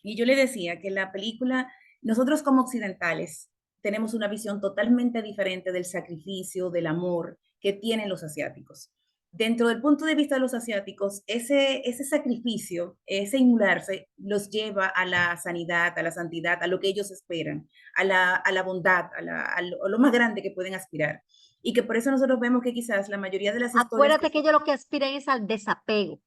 Y yo le decía que la película, nosotros como occidentales tenemos una visión totalmente diferente del sacrificio, del amor que tienen los asiáticos. Dentro del punto de vista de los asiáticos, ese sacrificio, ese inmularse, los lleva a la sanidad, a la santidad, a lo que ellos esperan, a la bondad, a lo más grande que pueden aspirar. Y que por eso nosotros vemos que quizás la mayoría de las historias
Acuérdate que ellos lo que aspiran es al desapego.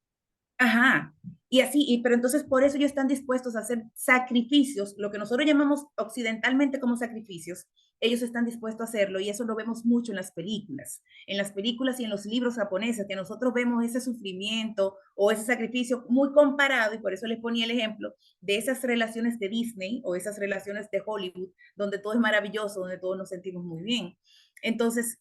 ajá. Y así, pero entonces por eso ellos están dispuestos a hacer sacrificios, lo que nosotros llamamos occidentalmente como sacrificios, ellos están dispuestos a hacerlo y eso lo vemos mucho en las películas y en los libros japoneses, que nosotros vemos ese sufrimiento o ese sacrificio muy comparado, y por eso les ponía el ejemplo de esas relaciones de Disney o esas relaciones de Hollywood, donde todo es maravilloso, donde todos nos sentimos muy bien. Entonces,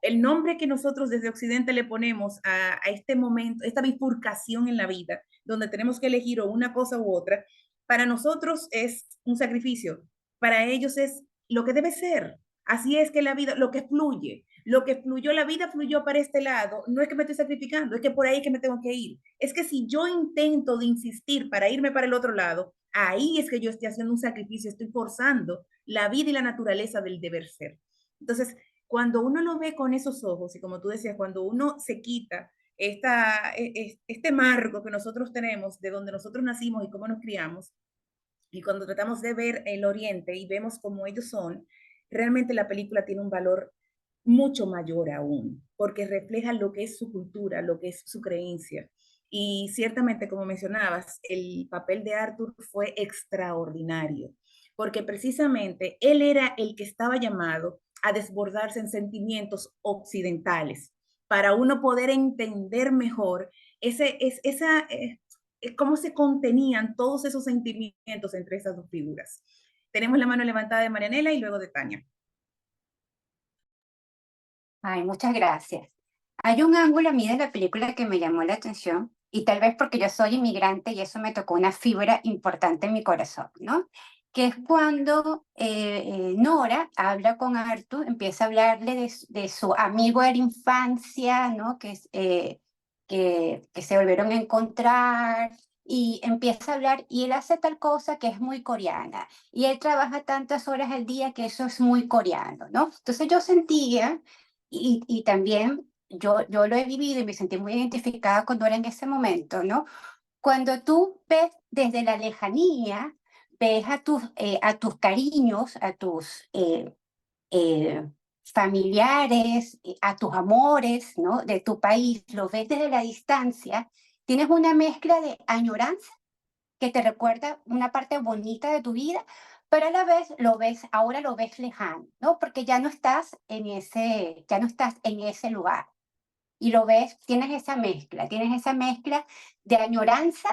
el nombre que nosotros desde Occidente le ponemos a este momento, esta bifurcación en la vida, donde tenemos que elegir o una cosa u otra, para nosotros es un sacrificio, para ellos es lo que debe ser. Así es que la vida, lo que fluyó, la vida fluyó para este lado, no es que me estoy sacrificando, es que por ahí es que me tengo que ir. Es que si yo intento de insistir para irme para el otro lado, ahí es que yo estoy haciendo un sacrificio, estoy forzando la vida y la naturaleza del deber ser. Entonces, cuando uno lo ve con esos ojos, y como tú decías, cuando uno se quita este marco que nosotros tenemos de donde nosotros nacimos y cómo nos criamos, y cuando tratamos de ver el Oriente y vemos cómo ellos son, realmente la película tiene un valor mucho mayor aún, porque refleja lo que es su cultura, lo que es su creencia. Y ciertamente, como mencionabas, el papel de Arthur fue extraordinario, porque precisamente él era el que estaba llamado a desbordarse en sentimientos occidentales, para uno poder entender mejor cómo se contenían todos esos sentimientos entre esas dos figuras. Tenemos la mano levantada de Marianela y luego de Tania.
Ay, muchas gracias. Hay un ángulo a mí de la película que me llamó la atención, y tal vez porque yo soy inmigrante y eso me tocó una fibra importante en mi corazón, ¿no? Que es cuando Nora habla con Arthur, empieza a hablarle de su amigo de la infancia, ¿no? Que se volvieron a encontrar, y empieza a hablar, y él hace tal cosa que es muy coreana, y él trabaja tantas horas al día que eso es muy coreano, ¿no? Entonces yo sentía, y también yo lo he vivido y me sentí muy identificada con Nora en ese momento, ¿no? Cuando tú ves desde la lejanía, ves a tus cariños, a tus familiares, a tus amores, ¿no? De tu país, lo ves desde la distancia, tienes una mezcla de añoranza que te recuerda una parte bonita de tu vida, pero a la vez ahora lo ves lejano, ¿no? Porque ya no estás en ese lugar. Y lo ves, tienes esa mezcla de añoranza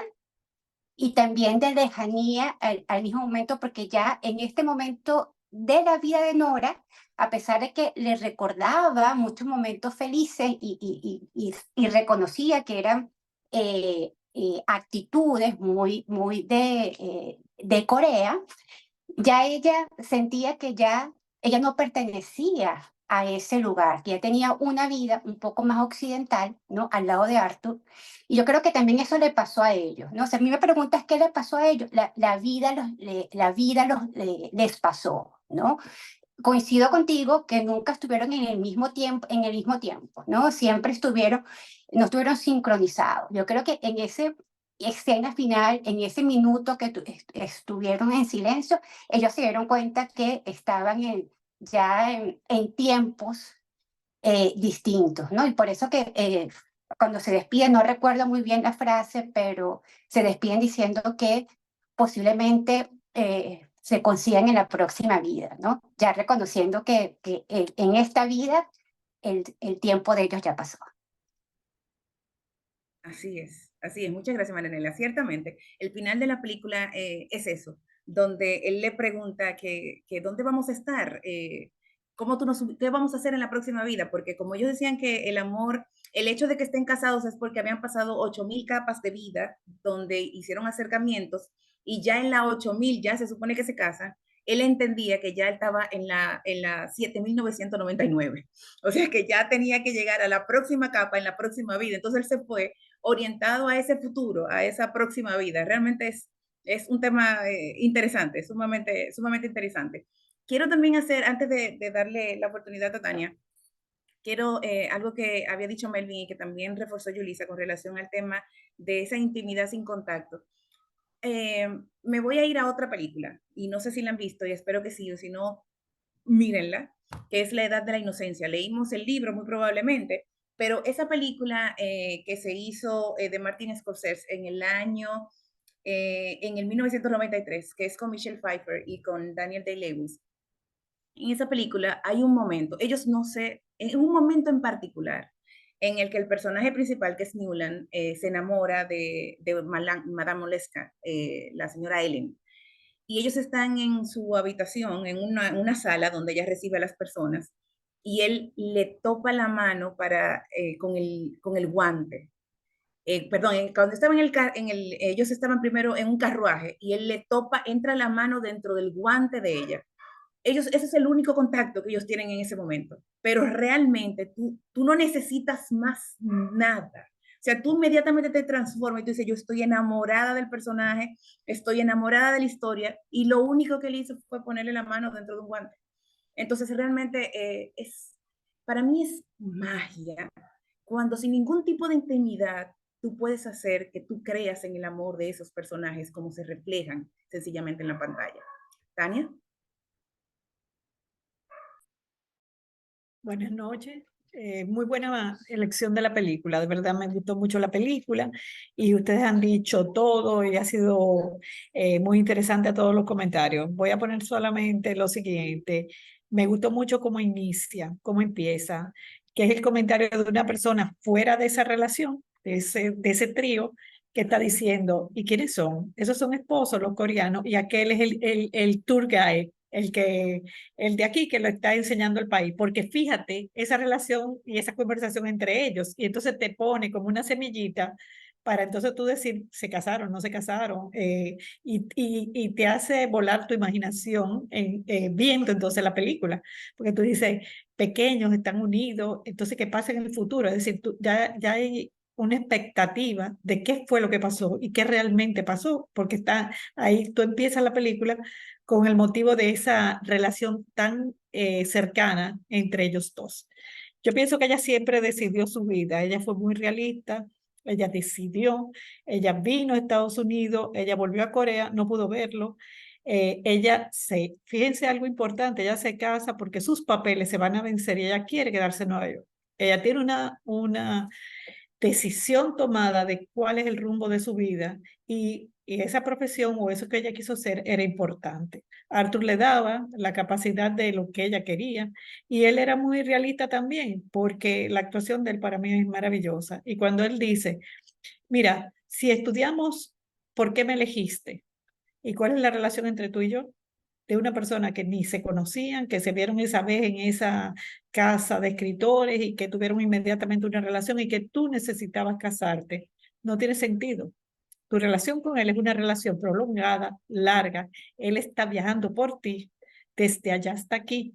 y también de lejanía al mismo momento, porque ya en este momento de la vida de Nora, a pesar de que le recordaba muchos momentos felices y reconocía que eran actitudes muy de Corea, ya ella sentía que ya ella no pertenecía a ese lugar, que ya tenía una vida un poco más occidental, ¿no? Al lado de Arthur. Y yo creo que también eso le pasó a ellos, ¿no? O sea, a mí me preguntas qué le pasó a ellos. Les pasó, ¿no? Coincido contigo que nunca estuvieron en el mismo tiempo, ¿no? No estuvieron sincronizados. Yo creo que en ese escena final, en ese minuto que estuvieron en silencio, ellos se dieron cuenta que estaban ya en tiempos distintos, ¿no? Y por eso que cuando se despiden, no recuerdo muy bien la frase, pero se despiden diciendo que posiblemente se consigan en la próxima vida, ¿no? Ya reconociendo que en esta vida el tiempo de ellos ya pasó.
Así es, así es. Muchas gracias, Marianela. Ciertamente, el final de la película es eso, donde él le pregunta que dónde vamos a estar, qué vamos a hacer en la próxima vida, porque como ellos decían que el amor, el hecho de que estén casados es porque habían pasado 8.000 capas de vida, donde hicieron acercamientos, y ya en la 8.000 ya se supone que se casan. Él entendía que ya estaba en la 7.999. O sea que ya tenía que llegar a la próxima capa en la próxima vida. Entonces él se fue orientado a ese futuro, a esa próxima vida. Realmente es un tema interesante, sumamente interesante. Quiero también hacer, antes de darle la oportunidad a Tania, quiero algo que había dicho Melvin y que también reforzó Yulisa con relación al tema de esa intimidad sin contacto. Me voy a ir a otra película y no sé si la han visto y espero que sí, o si no, mírenla, que es La Edad de la Inocencia. Leímos el libro muy probablemente, pero esa película que se hizo de Martin Scorsese en el 1993, que es con Michelle Pfeiffer y con Daniel Day-Lewis. En esa película hay un momento, en un momento en particular, en el que el personaje principal, que es Newland, se enamora de Madame Oleska, la señora Ellen, y ellos están en su habitación, en una sala donde ella recibe a las personas, y él le topa la mano con el guante. Perdón, cuando estaban ellos estaban primero en un carruaje y él entra la mano dentro del guante de ella. Ese es el único contacto que ellos tienen en ese momento, pero realmente tú no necesitas más nada. O sea, tú inmediatamente te transformas y tú dices, yo estoy enamorada del personaje, estoy enamorada de la historia, y lo único que él hizo fue ponerle la mano dentro de un guante. Entonces, realmente para mí es magia cuando sin ningún tipo de intimidad tú puedes hacer que tú creas en el amor de esos personajes como se reflejan sencillamente en la pantalla. Tania.
Buenas noches. Muy buena elección de la película. De verdad me gustó mucho la película y ustedes han dicho todo y ha sido muy interesante a todos los comentarios. Voy a poner solamente lo siguiente. Me gustó mucho cómo inicia, cómo empieza, que es el comentario de una persona fuera de esa relación, de ese trío, que está diciendo, ¿y quiénes son? Esos son esposos, los coreanos, y aquel es el tour guide, el de aquí que lo está enseñando el país, porque fíjate esa relación y esa conversación entre ellos, y entonces te pone como una semillita para entonces tú decir, se casaron, no se casaron, y te hace volar tu imaginación viendo entonces la película, porque tú dices, pequeños, están unidos, entonces, ¿qué pasa en el futuro? Es decir, ya hay una expectativa de qué fue lo que pasó y qué realmente pasó, porque está ahí, tú empiezas la película con el motivo de esa relación tan cercana entre ellos dos. Yo pienso que ella siempre decidió su vida, ella fue muy realista, ella decidió, ella vino a Estados Unidos, ella volvió a Corea, no pudo verlo. Fíjense algo importante, ella se casa porque sus papeles se van a vencer y ella quiere quedarse en Nueva York. Ella tiene una decisión tomada de cuál es el rumbo de su vida y esa profesión o eso que ella quiso hacer era importante. Arthur le daba la capacidad de lo que ella quería y él era muy realista también porque la actuación de él para mí es maravillosa. Y cuando él dice, mira, si estudiamos, ¿por qué me elegiste? ¿Y cuál es la relación entre tú y yo? De una persona que ni se conocían, que se vieron esa vez en esa casa de escritores y que tuvieron inmediatamente una relación y que tú necesitabas casarte. No tiene sentido. Tu relación con él es una relación prolongada, larga. Él está viajando por ti desde allá hasta aquí.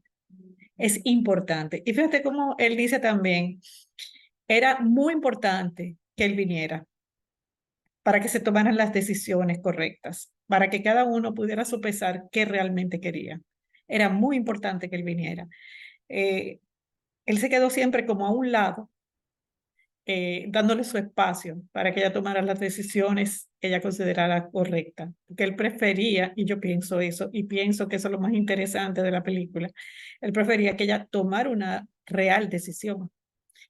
Es importante. Y fíjate cómo él dice también, era muy importante que él viniera para que se tomaran las decisiones correctas, para que cada uno pudiera sopesar qué realmente quería. Era muy importante que él viniera. Eh, Él se quedó siempre como a un lado, dándole su espacio para que ella tomara las decisiones que ella considerara correctas, porque él prefería, y yo pienso eso, y pienso que eso es lo más interesante de la película, él prefería que ella tomara una real decisión.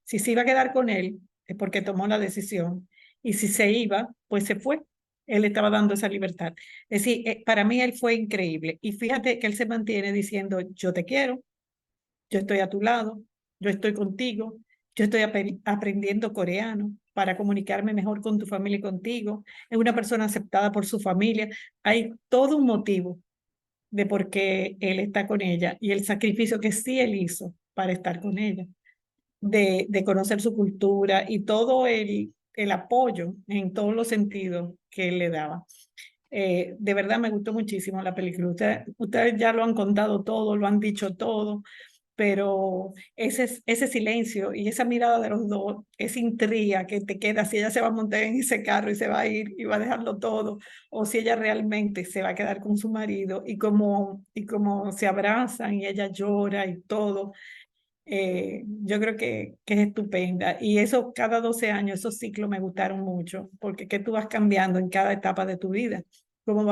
Si se iba a quedar con él, es porque tomó la decisión. Y si se iba, pues se fue. Él estaba dando esa libertad. Es decir, para mí él fue increíble. Y fíjate que él se mantiene diciendo, yo te quiero, yo estoy a tu lado, yo estoy contigo, yo estoy aprendiendo coreano para comunicarme mejor con tu familia y contigo. Es una persona aceptada por su familia. Hay todo un motivo de por qué él está con ella y el sacrificio que sí él hizo para estar con ella de conocer su cultura y todo el apoyo en todos los sentidos que él le daba. De verdad me gustó muchísimo la película. Ustedes ya lo han contado todo, lo han dicho todo, pero ese silencio y esa mirada de los dos, esa intriga que te queda si ella se va a montar en ese carro y se va a ir y va a dejarlo todo, o si ella realmente se va a quedar con su marido y como se abrazan y ella llora y todo. Yo creo que es estupenda. Y eso, cada 12 años, esos ciclos me gustaron mucho, porque que tú vas cambiando en cada etapa de tu vida, cómo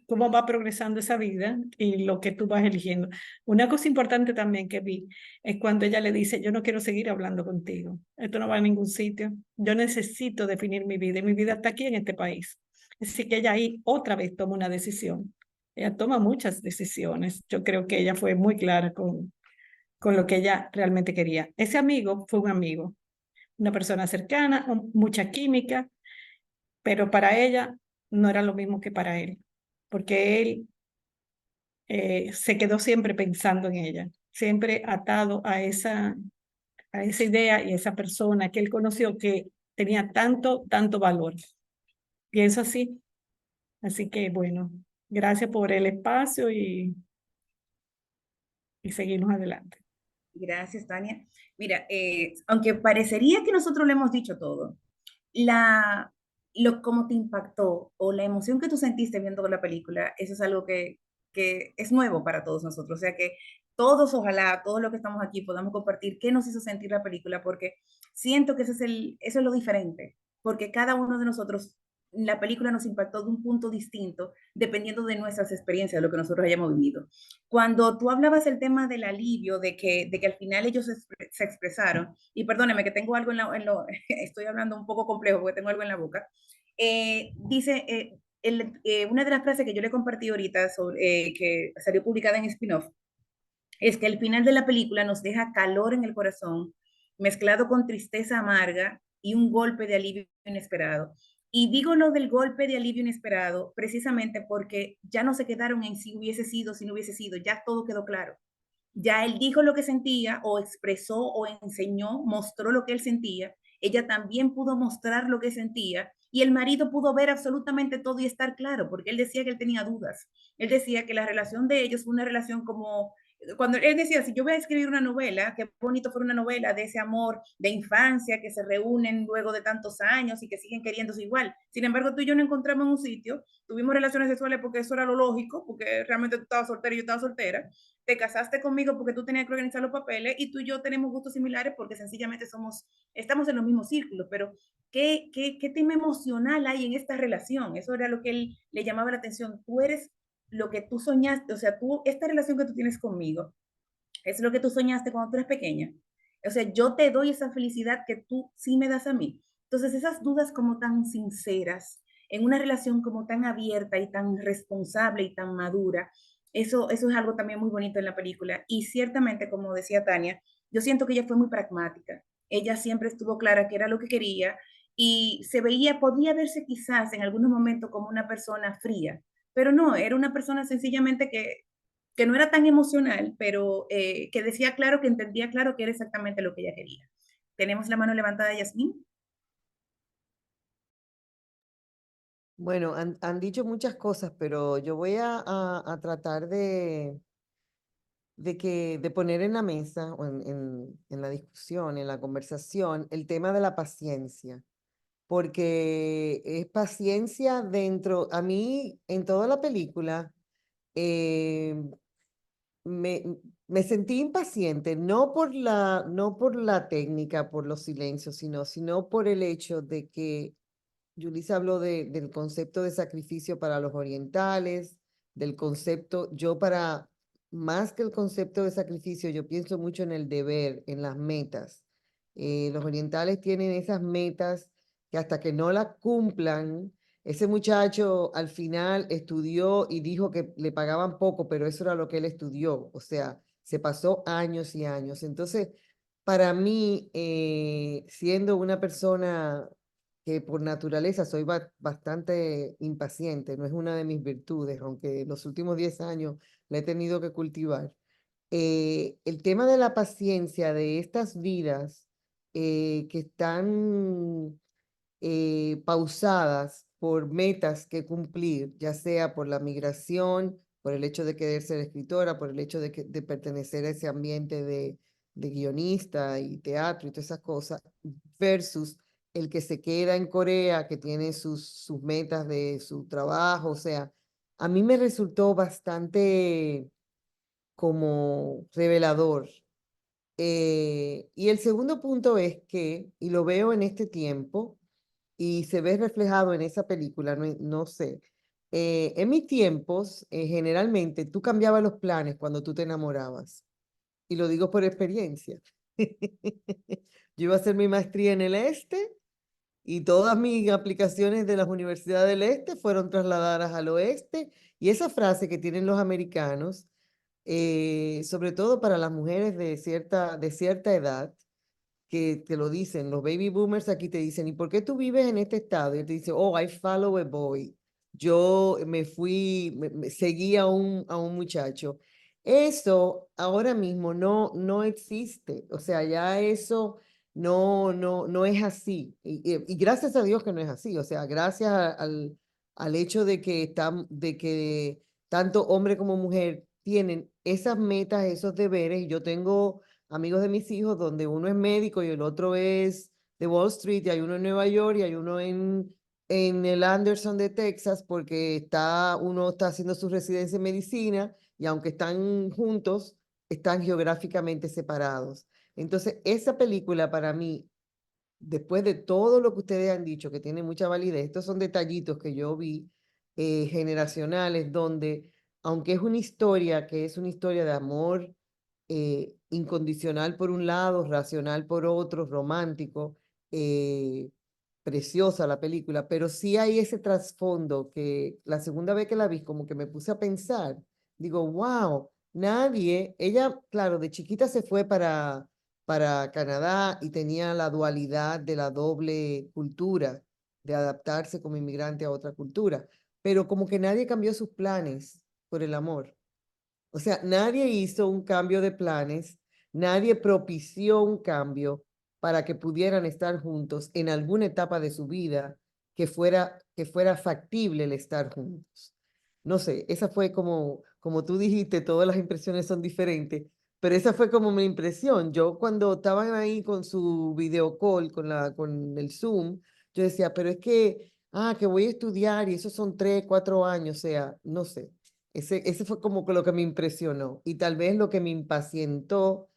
cómo va progresando esa vida y lo que tú vas eligiendo. Una cosa importante también que vi es cuando ella le dice, yo no quiero seguir hablando contigo, esto no va a ningún sitio, yo necesito definir mi vida y mi vida está aquí en este país. Así que ella ahí otra vez toma una decisión. Ella toma muchas decisiones. Yo creo que ella fue muy clara con lo que ella realmente quería. Ese amigo fue un amigo, una persona cercana, mucha química, pero para ella no era lo mismo que para él, porque él se quedó siempre pensando en ella, siempre atado a esa idea y esa persona que él conoció que tenía tanto valor. Pienso así. Así que bueno, gracias por el espacio y seguimos adelante.
Gracias, Tania. Mira, aunque parecería que nosotros le hemos dicho todo, cómo te impactó o la emoción que tú sentiste viendo la película, eso es algo que es nuevo para todos nosotros. O sea que todos, ojalá, todos los que estamos aquí podamos compartir qué nos hizo sentir la película, porque siento que eso es lo diferente, porque cada uno de nosotros, la película nos impactó de un punto distinto, dependiendo de nuestras experiencias, de lo que nosotros hayamos vivido. Cuando tú hablabas el tema del alivio, de que al final ellos se expresaron, y perdóneme que tengo algo estoy hablando un poco complejo porque tengo algo en la boca, dice, una de las frases que yo le compartí ahorita, que salió publicada en Spin-off, es que el final de la película nos deja calor en el corazón, mezclado con tristeza amarga y un golpe de alivio inesperado. Y digo lo del golpe de alivio inesperado precisamente porque ya no se quedaron en si hubiese sido, si no hubiese sido, ya todo quedó claro. Ya él dijo lo que sentía o expresó o enseñó, mostró lo que él sentía. Ella también pudo mostrar lo que sentía y el marido pudo ver absolutamente todo y estar claro, porque él decía que él tenía dudas. Él decía que la relación de ellos fue una relación como cuando él decía, si yo voy a escribir una novela, qué bonito fue una novela de ese amor de infancia que se reúnen luego de tantos años y que siguen queriéndose igual. Sin embargo, tú y yo no encontramos en un sitio, tuvimos relaciones sexuales porque eso era lo lógico, porque realmente tú estabas soltera y yo estaba soltera, te casaste conmigo porque tú tenías que organizar los papeles y tú y yo tenemos gustos similares porque sencillamente estamos en los mismos círculos, pero ¿qué tema emocional hay en esta relación? Eso era lo que él le llamaba la atención. Tú eres lo que tú soñaste, o sea, esta relación que tú tienes conmigo, es lo que tú soñaste cuando tú eres pequeña. O sea, yo te doy esa felicidad que tú sí me das a mí. Entonces, esas dudas como tan sinceras, en una relación como tan abierta y tan responsable y tan madura, eso es algo también muy bonito en la película. Y ciertamente, como decía Tania, yo siento que ella fue muy pragmática. Ella siempre estuvo clara que era lo que quería y se veía, podía verse quizás en algunos momentos como una persona fría, pero no, era una persona sencillamente que no era tan emocional, pero que decía claro, que entendía claro que era exactamente lo que ella quería. Tenemos la mano levantada, Yasmín.
Bueno, han dicho muchas cosas, pero yo voy a tratar de poner en la mesa o en la discusión, en la conversación, el tema de la paciencia, porque es paciencia dentro, a mí en toda la película, eh, me, me sentí impaciente, no por la técnica, por los silencios, sino por el hecho de que Yulisa habló del concepto de sacrificio para los orientales, del concepto, más que el concepto de sacrificio, yo pienso mucho en el deber, en las metas. Los orientales tienen esas metas que hasta que no las cumplan, ese muchacho al final estudió y dijo que le pagaban poco, pero eso era lo que él estudió, o sea, se pasó años y años. Entonces, para mí, siendo una persona que por naturaleza soy bastante impaciente, no es una de mis virtudes, aunque los últimos 10 años la he tenido que cultivar. El tema de la paciencia de estas vidas que están pausadas por metas que cumplir, ya sea por la migración, por el hecho de querer ser escritora, por el hecho de pertenecer a ese ambiente de guionista y teatro y todas esas cosas, versus el que se queda en Corea, que tiene sus metas de su trabajo, o sea, a mí me resultó bastante como revelador. Y el segundo punto es que, y lo veo en este tiempo, y se ve reflejado en esa película, no sé. En mis tiempos, generalmente tú cambiabas los planes cuando tú te enamorabas. Y lo digo por experiencia. Yo iba a hacer mi maestría en el este y todas mis aplicaciones de las universidades del este fueron trasladadas al oeste. Y esa frase que tienen los americanos, sobre todo para las mujeres de cierta edad, que te lo dicen, los baby boomers aquí te dicen, ¿y por qué tú vives en este estado? Y él te dice, oh, I follow a boy. Yo me fui, seguí a un muchacho. Eso ahora mismo no existe. O sea, ya eso no es así. Y gracias a Dios que no es así. O sea, gracias al hecho de que tanto hombre como mujer tienen esas metas, esos deberes. Y yo tengo amigos de mis hijos donde uno es médico y el otro es de Wall Street, y hay uno en Nueva York y hay uno en el Anderson de Texas, porque uno está haciendo su residencia en medicina y aunque están juntos, están geográficamente separados. Entonces, esa película para mí, después de todo lo que ustedes han dicho, que tiene mucha validez, estos son detallitos que yo vi generacionales, donde, aunque es una historia que es una historia de amor incondicional por un lado, racional por otro, romántico, preciosa la película, pero sí hay ese trasfondo que la segunda vez que la vi, como que me puse a pensar, digo, wow, nadie, ella, claro, de chiquita se fue para Canadá y tenía la dualidad de la doble cultura, de adaptarse como inmigrante a otra cultura, pero como que nadie cambió sus planes por el amor. O sea, nadie hizo un cambio de planes, nadie propició un cambio para que pudieran estar juntos en alguna etapa de su vida que fuera factible el estar juntos. No sé, esa fue como tú dijiste, todas las impresiones son diferentes, pero esa fue como mi impresión. Yo cuando estaban ahí con su video call, con el Zoom, yo decía, pero es que voy a estudiar y esos son 3, 4 años, o sea, no sé. Ese fue como que lo que me impresionó y tal vez lo que me impacientó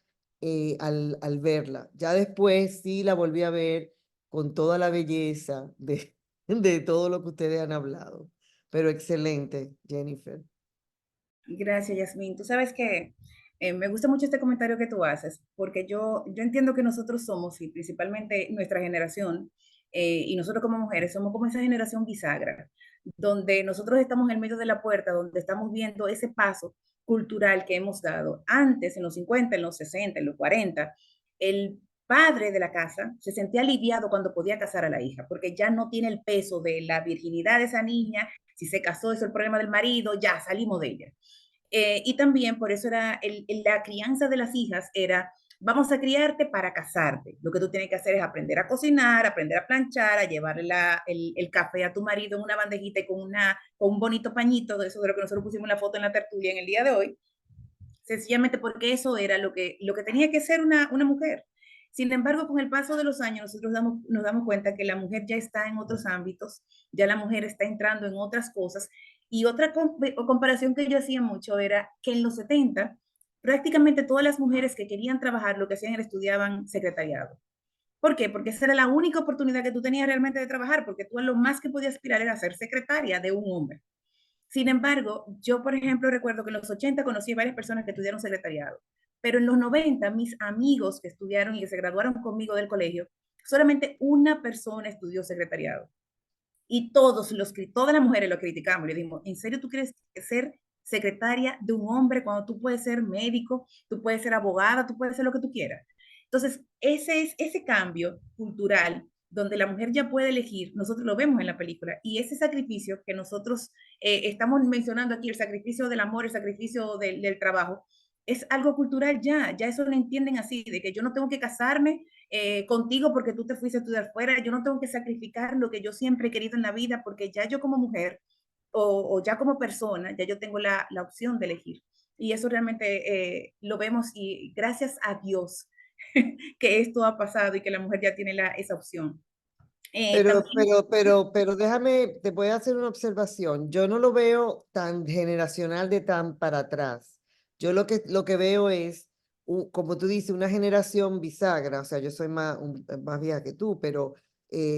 al verla. Ya después sí la volví a ver con toda la belleza de todo lo que ustedes han hablado. Pero excelente, Jennifer.
Gracias, Yasmín. Tú sabes que me gusta mucho este comentario que tú haces, porque yo entiendo que nosotros somos, y principalmente nuestra generación, y nosotros como mujeres, somos como esa generación bisagra, donde nosotros estamos en el medio de la puerta, donde estamos viendo ese paso cultural que hemos dado. Antes, en los 50, en los 60, en los 40, el padre de la casa se sentía aliviado cuando podía casar a la hija, porque ya no tiene el peso de la virginidad de esa niña. Si se casó, es el problema del marido, ya salimos de ella. Y también por eso era la crianza de las hijas era, vamos a criarte para casarte. Lo que tú tienes que hacer es aprender a cocinar, aprender a planchar, a llevarle el café a tu marido en una bandejita y con un bonito pañito, de eso de lo que nosotros pusimos la foto en la tertulia en el día de hoy, sencillamente porque eso era lo que tenía que ser una mujer. Sin embargo, con el paso de los años, nosotros nos damos cuenta que la mujer ya está en otros ámbitos, ya la mujer está entrando en otras cosas. Y otra comparación que yo hacía mucho era que en los 70, prácticamente todas las mujeres que querían trabajar, lo que hacían era estudiaban secretariado. ¿Por qué? Porque esa era la única oportunidad que tú tenías realmente de trabajar, porque tú lo más que podías aspirar era ser secretaria de un hombre. Sin embargo, yo, por ejemplo, recuerdo que en los 80 conocí a varias personas que estudiaron secretariado, pero en los 90 mis amigos que estudiaron y que se graduaron conmigo del colegio, solamente una persona estudió secretariado. Y todas las mujeres lo criticamos. Le dimos, ¿en serio tú quieres ser secretaria de un hombre cuando tú puedes ser médico, tú puedes ser abogada, tú puedes ser lo que tú quieras? Entonces, ese cambio cultural donde la mujer ya puede elegir, nosotros lo vemos en la película, y ese sacrificio que nosotros estamos mencionando aquí, el sacrificio del amor, el sacrificio del trabajo, es algo cultural ya eso lo entienden así, de que yo no tengo que casarme contigo porque tú te fuiste a estudiar fuera, yo no tengo que sacrificar lo que yo siempre he querido en la vida porque ya yo como mujer o ya como persona, ya yo tengo la opción de elegir. Y eso realmente lo vemos y gracias a Dios que esto ha pasado y que la mujer ya tiene esa opción.
Pero,
También,
pero déjame, te voy a hacer una observación. Yo no lo veo tan generacional de tan para atrás. Yo lo que veo es, como tú dices, una generación bisagra. O sea, yo soy más vieja que tú, pero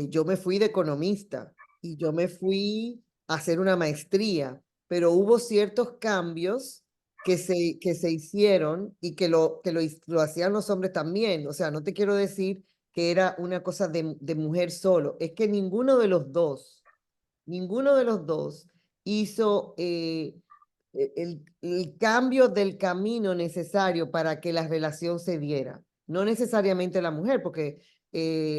yo me fui de economista y yo me fui a hacer una maestría, pero hubo ciertos cambios que se hicieron y lo hacían los hombres también. O sea, no te quiero decir que era una cosa de mujer solo. Es que ninguno de los dos hizo el cambio del camino necesario para que la relación se diera. No necesariamente la mujer, porque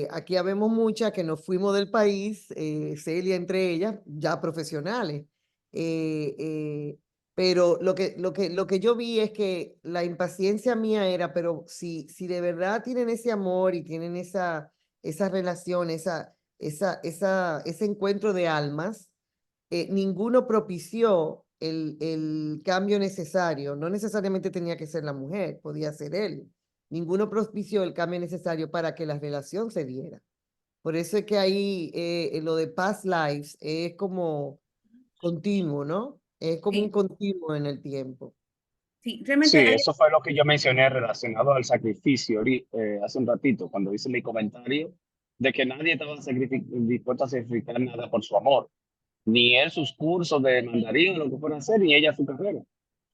aquí habemos muchas que nos fuimos del país, Celia entre ellas, ya profesionales. Eh, eh, pero lo que yo vi es que la impaciencia mía era, pero si de verdad tienen ese amor y tienen esa relación, ese encuentro de almas, ninguno propició el cambio necesario. No necesariamente tenía que ser la mujer, podía ser él. Ninguno propició el cambio necesario para que la relación se diera. Por eso es que ahí lo de past lives es como continuo, ¿no? Es como un
sí,
continuo en el tiempo.
Sí, realmente
Sí, eso fue lo que yo mencioné relacionado al sacrificio hace un ratito, cuando hice mi comentario de que nadie estaba dispuesto a sacrificar nada por su amor, ni él sus cursos de mandarín, lo que fuera a hacer, ni ella su carrera.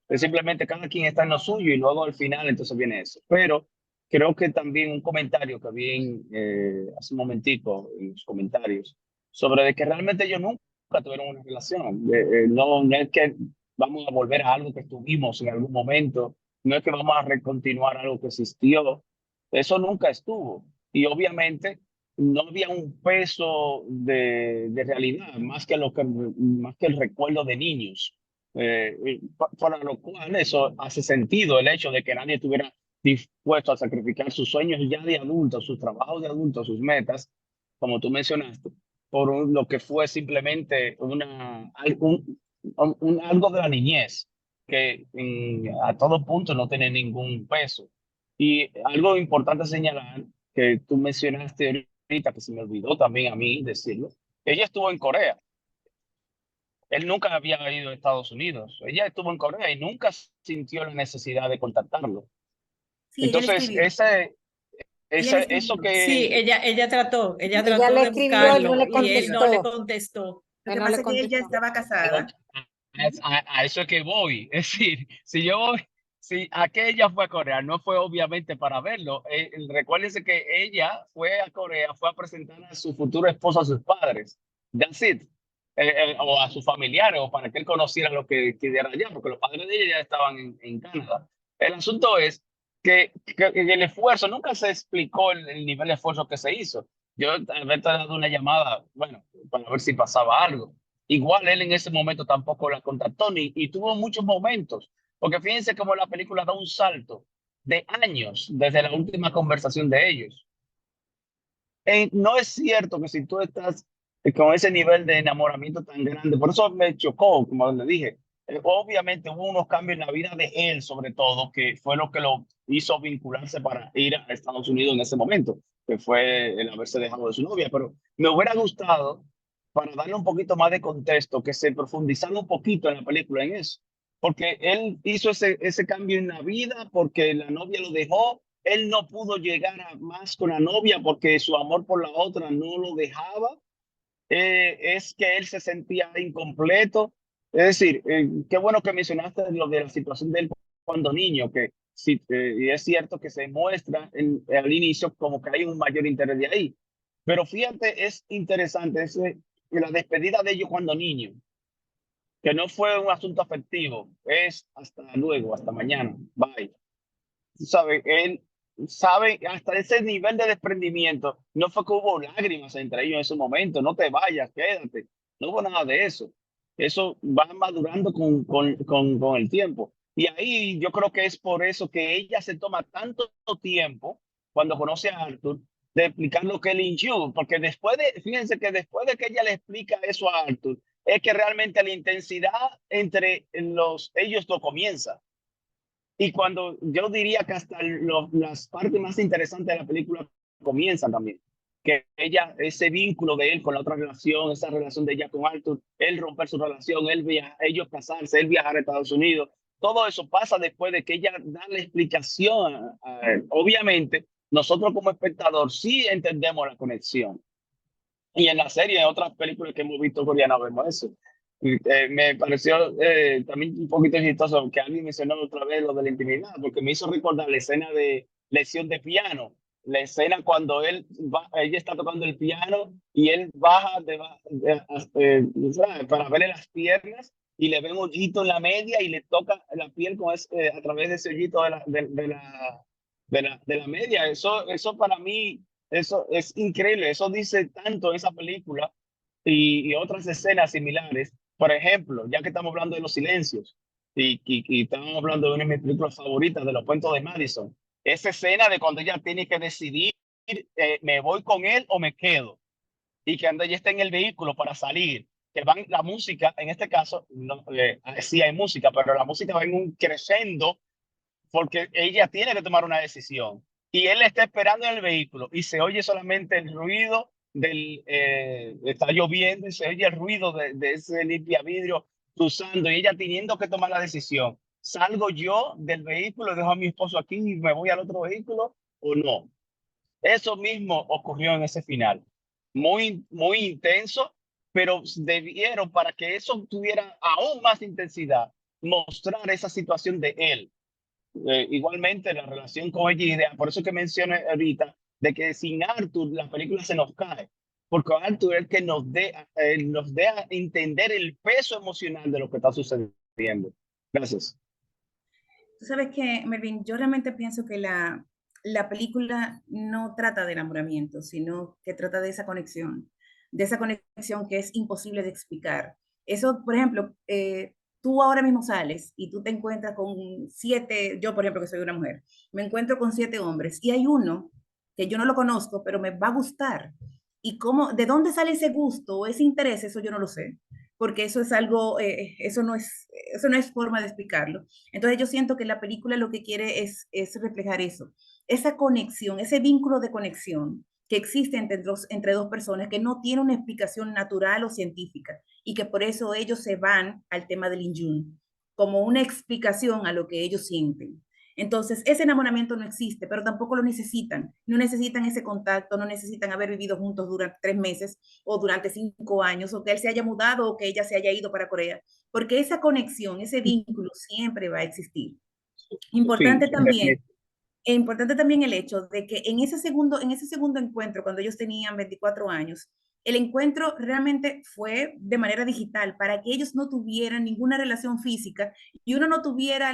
Es simplemente cada quien está en lo suyo y luego al final entonces viene eso. Pero creo que también un comentario que vi hace un momentico en los comentarios sobre de que realmente ellos nunca tuvieron una relación. No, no es que vamos a volver a algo que tuvimos en algún momento, no es que vamos a recontinuar algo que existió. Eso nunca estuvo. Y obviamente no había un peso de realidad más que el recuerdo de niños. Para lo cual eso hace sentido el hecho de que nadie estuviera dispuesto a sacrificar sus sueños ya de adultos, sus trabajos de adultos, sus metas, como tú mencionaste, por lo que fue simplemente algo de la niñez que a todo punto no tiene ningún peso. Y algo importante señalar que tú mencionaste ahorita, que se me olvidó también a mí decirlo, ella estuvo en Corea. Él nunca había ido a Estados Unidos. Ella estuvo en Corea y nunca sintió la necesidad de contactarlo.
sí,
Entonces,
ella le
eso
escribió.
Sí,
que
ella trató
Ella le
de
escribió, él no
buscarlo
le
y él no le
contestó.
contestó.
Lo
Él
que
no le
pasa es que ella
contestó.
estaba casada.
a eso es que voy. Es decir, si aquella fue a Corea, no fue obviamente para verlo. Recuérdense que ella fue a Corea, fue a presentar a su futuro esposo a sus padres. That's it. O a sus familiares, o para que él conociera lo que era allá, porque los padres de ella ya estaban en Canadá. El asunto es que el esfuerzo, nunca se explicó el nivel de esfuerzo que se hizo. Yo había dado una llamada, bueno, para ver si pasaba algo. Igual él en ese momento tampoco la contactó y tuvo muchos momentos, porque fíjense cómo la película da un salto de años desde la última conversación de ellos. No es cierto que si tú estás con ese nivel de enamoramiento tan grande, por eso me chocó, como le dije, obviamente hubo unos cambios en la vida de él, sobre todo, que fue lo que lo hizo vincularse para ir a Estados Unidos en ese momento, que fue el haberse dejado de su novia, pero me hubiera gustado, para darle un poquito más de contexto, que se profundizara un poquito en la película en eso, porque él hizo ese cambio en la vida, porque la novia lo dejó, él no pudo llegar a más con la novia porque su amor por la otra no lo dejaba. Es que él se sentía incompleto. Es decir, qué bueno que mencionaste lo de la situación de él cuando niño, que sí, y es cierto que se muestra al inicio como que hay un mayor interés de ahí. Pero fíjate, es interesante la despedida de ellos cuando niño, que no fue un asunto afectivo, es hasta luego, hasta mañana, bye. Sabe, él sabe hasta ese nivel de desprendimiento. No fue que hubo lágrimas entre ellos en ese momento. No te vayas, quédate. No hubo nada de eso. Eso va madurando con el tiempo. Y ahí yo creo que es por eso que ella se toma tanto tiempo cuando conoce a Arthur de explicar lo que él hinchó. Porque fíjense que después de que ella le explica eso a Arthur, es que realmente la intensidad entre ellos lo comienza. Y cuando yo diría que hasta las partes más interesantes de la película comienzan también. Que ella, ese vínculo de él con la otra relación, esa relación de ella con Arthur, él romper su relación, ellos casarse, él viajar a Estados Unidos, todo eso pasa después de que ella da la explicación a él. Obviamente, nosotros como espectador sí entendemos la conexión. Y en la serie, en otras películas que hemos visto coreanas, vemos eso. Me pareció también un poquito chistoso que alguien mencionó otra vez lo de la intimidad, porque me hizo recordar la escena de lección de piano, la escena cuando ella está tocando el piano y él baja para verle las piernas y le ve un hoyito en la media y le toca la piel a través de ese hoyito de la media. Eso para mí, eso es increíble, eso dice tanto en esa película y otras escenas similares. Por ejemplo, ya que estamos hablando de los silencios y estamos hablando de una de mis películas favoritas, de Los Cuentos de Madison, esa escena de cuando ella tiene que decidir, me voy con él o me quedo, y que cuando ella está en el vehículo para salir, que van la música, en este caso, no, sí hay música, pero la música va en un crescendo porque ella tiene que tomar una decisión y él está esperando en el vehículo y se oye solamente el ruido está lloviendo y se oye el ruido de ese limpia vidrio cruzando y ella teniendo que tomar la decisión. ¿salgo yo del vehículo, dejo a mi esposo aquí y me voy al otro vehículo o no? Eso mismo ocurrió en ese final. Muy intenso, pero debieron, para que eso tuviera aún más intensidad, mostrar esa situación de él. Igualmente, la relación con ella, idea. Por eso que mencioné ahorita de que sin Arthur la película se nos cae. Porque Arthur es el que nos dé a entender el peso emocional de lo que está sucediendo. Gracias.
Tú sabes que, Melvin, yo realmente pienso que la película no trata de enamoramiento, sino que trata de esa conexión que es imposible de explicar. Eso, por ejemplo, tú ahora mismo sales y tú te encuentras con 7, yo por ejemplo que soy una mujer, me encuentro con 7 hombres y hay uno que yo no lo conozco, pero me va a gustar. Y cómo, de dónde sale ese gusto o ese interés, eso yo no lo sé, porque eso es algo, eso no es forma de explicarlo. Entonces yo siento que la película lo que quiere es reflejar eso, esa conexión, ese vínculo de conexión que existe entre dos personas que no tiene una explicación natural o científica y que por eso ellos se van al tema del Injun como una explicación a lo que ellos sienten. Entonces, ese enamoramiento no existe, pero tampoco lo necesitan. No necesitan ese contacto, no necesitan haber vivido juntos durante 3 meses o durante 5 años, o que él se haya mudado o que ella se haya ido para Corea, porque esa conexión, ese vínculo siempre va a existir.
Sí,
Importante también, es importante también el hecho de que en ese segundo encuentro, cuando ellos tenían 24 años, el encuentro realmente fue de manera digital para que ellos no tuvieran ninguna relación física y uno no tuviera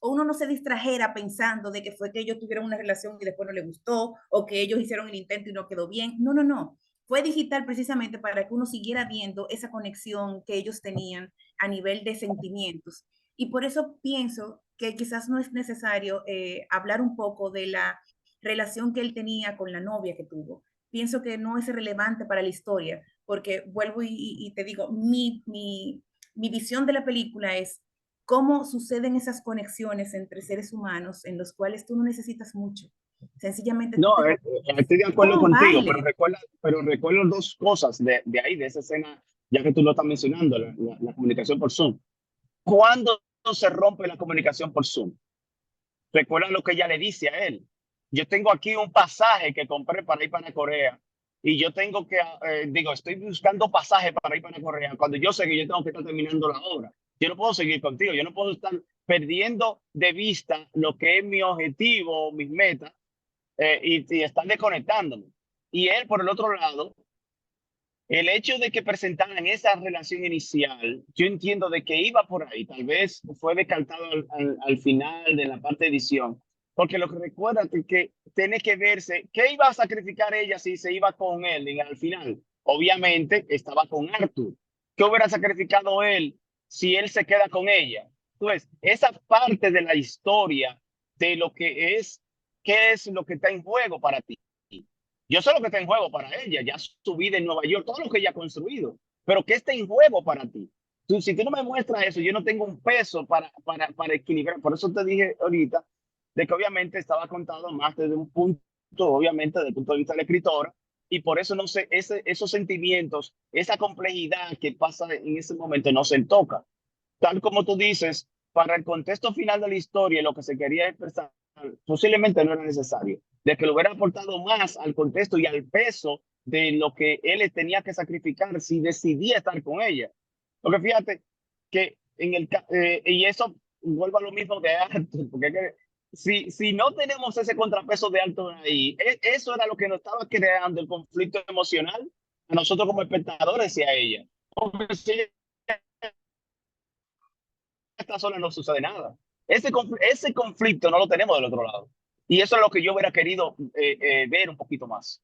o uno no se distrajera pensando de que fue que ellos tuvieron una relación y después no le gustó, o que ellos hicieron el intento y no quedó bien. No, no, no. Fue digital precisamente para que uno siguiera viendo esa conexión que ellos tenían a nivel de sentimientos. Y por eso pienso que quizás no es necesario hablar un poco de la relación que él tenía con la novia que tuvo. Pienso que no es relevante para la historia, porque vuelvo y te digo, mi visión de la película es cómo suceden esas conexiones entre seres humanos en los cuales tú no necesitas mucho. Sencillamente tú
No,
te
estoy de
como
acuerdo
un
contigo,
baile.
pero recuerdo dos cosas de ahí, de esa escena, ya que tú lo estás mencionando, la comunicación por Zoom. ¿Cuándo se rompe la comunicación por Zoom? Recuerda lo que ella le dice a él. Yo tengo aquí un pasaje que compré para ir para Corea y yo tengo que, estoy buscando pasaje para ir para Corea cuando yo sé que yo tengo que estar terminando la obra. Yo no puedo seguir contigo, yo no puedo estar perdiendo de vista lo que es mi objetivo, mis metas, y estar desconectándome. Y él, por el otro lado, el hecho de que presentaran esa relación inicial, yo entiendo de que iba por ahí, tal vez fue descartado al final de la parte de edición, porque lo que recuerda es que tiene que verse, ¿qué iba a sacrificar ella si se iba con él al final? Obviamente estaba con Arthur. ¿Qué hubiera sacrificado él si él se queda con ella? Entonces, esa parte de la historia de lo que es, ¿qué es lo que está en juego para ti? Yo sé lo que está en juego para ella, ya su vida en Nueva York, todo lo que ella ha construido, pero ¿qué está en juego para ti? Si tú no me muestras eso, yo no tengo un peso para equilibrar. Por eso te dije ahorita de que obviamente estaba contado más desde un punto, obviamente, desde el punto de vista de la escritora, y por eso no sé, esos sentimientos, esa complejidad que pasa en ese momento no se toca. Tal como tú dices, para el contexto final de la historia, lo que se quería expresar posiblemente no era necesario, de que lo hubiera aportado más al contexto y al peso de lo que él tenía que sacrificar si decidía estar con ella. Porque fíjate que y eso vuelve a lo mismo de Arthur, porque es que si no tenemos ese contrapeso de Arthur ahí, eso era lo que nos estaba creando el conflicto emocional a nosotros como espectadores y a ella. Porque si está sola no sucede nada. Ese conflicto no lo tenemos del otro lado. Y eso es lo que yo hubiera querido ver un poquito más.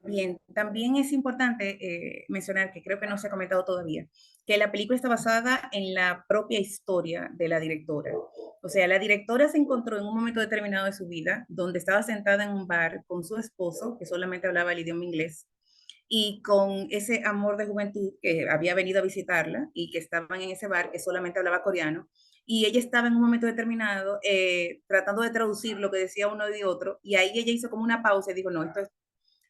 Bien, también es importante mencionar, que creo que no se ha comentado todavía, que la película está basada en la propia historia de la directora. O sea, la directora se encontró en un momento determinado de su vida donde estaba sentada en un bar con su esposo, que solamente hablaba el idioma inglés, y con ese amor de juventud que había venido a visitarla y que estaban en ese bar que solamente hablaba coreano. Y ella estaba en un momento determinado tratando de traducir lo que decía uno y otro, y ahí ella hizo como una pausa y dijo, no,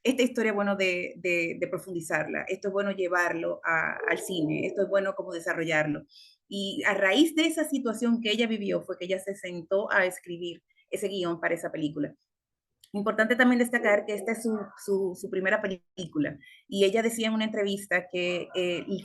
esta historia es bueno de profundizarla, esto es bueno llevarlo al cine, esto es bueno como desarrollarlo. Y a raíz de esa situación que ella vivió fue que ella se sentó a escribir ese guión para esa película. Importante también destacar que esta es su primera película y ella decía en una entrevista que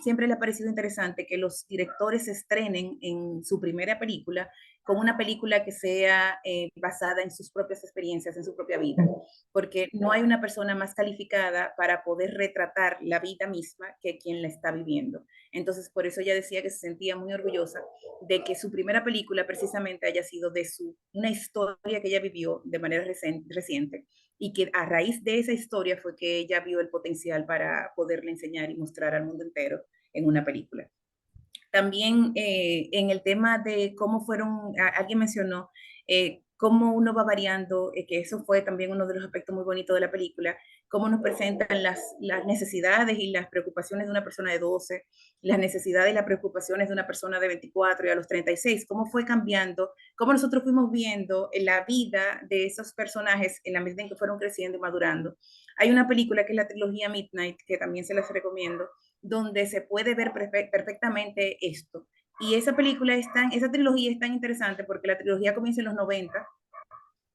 siempre le ha parecido interesante que los directores se estrenen en su primera película con una película que sea basada en sus propias experiencias, en su propia vida, porque no hay una persona más calificada para poder retratar la vida misma que quien la está viviendo. Entonces, por eso ella decía que se sentía muy orgullosa de que su primera película precisamente haya sido de una historia que ella vivió de manera reciente y que a raíz de esa historia fue que ella vio el potencial para poderle enseñar y mostrar al mundo entero en una película. También en el tema de cómo fueron, alguien mencionó cómo uno va variando, que eso fue también uno de los aspectos muy bonitos de la película, cómo nos presentan las necesidades y las preocupaciones de una persona de 12, las necesidades y las preocupaciones de una persona de 24 y a los 36, cómo fue cambiando, cómo nosotros fuimos viendo en la vida de esos personajes en la medida en que fueron creciendo y madurando. Hay una película que es la trilogía Midnight, que también se las recomiendo, donde se puede ver perfectamente esto. Y esa película esa trilogía es tan interesante porque la trilogía comienza en los 90,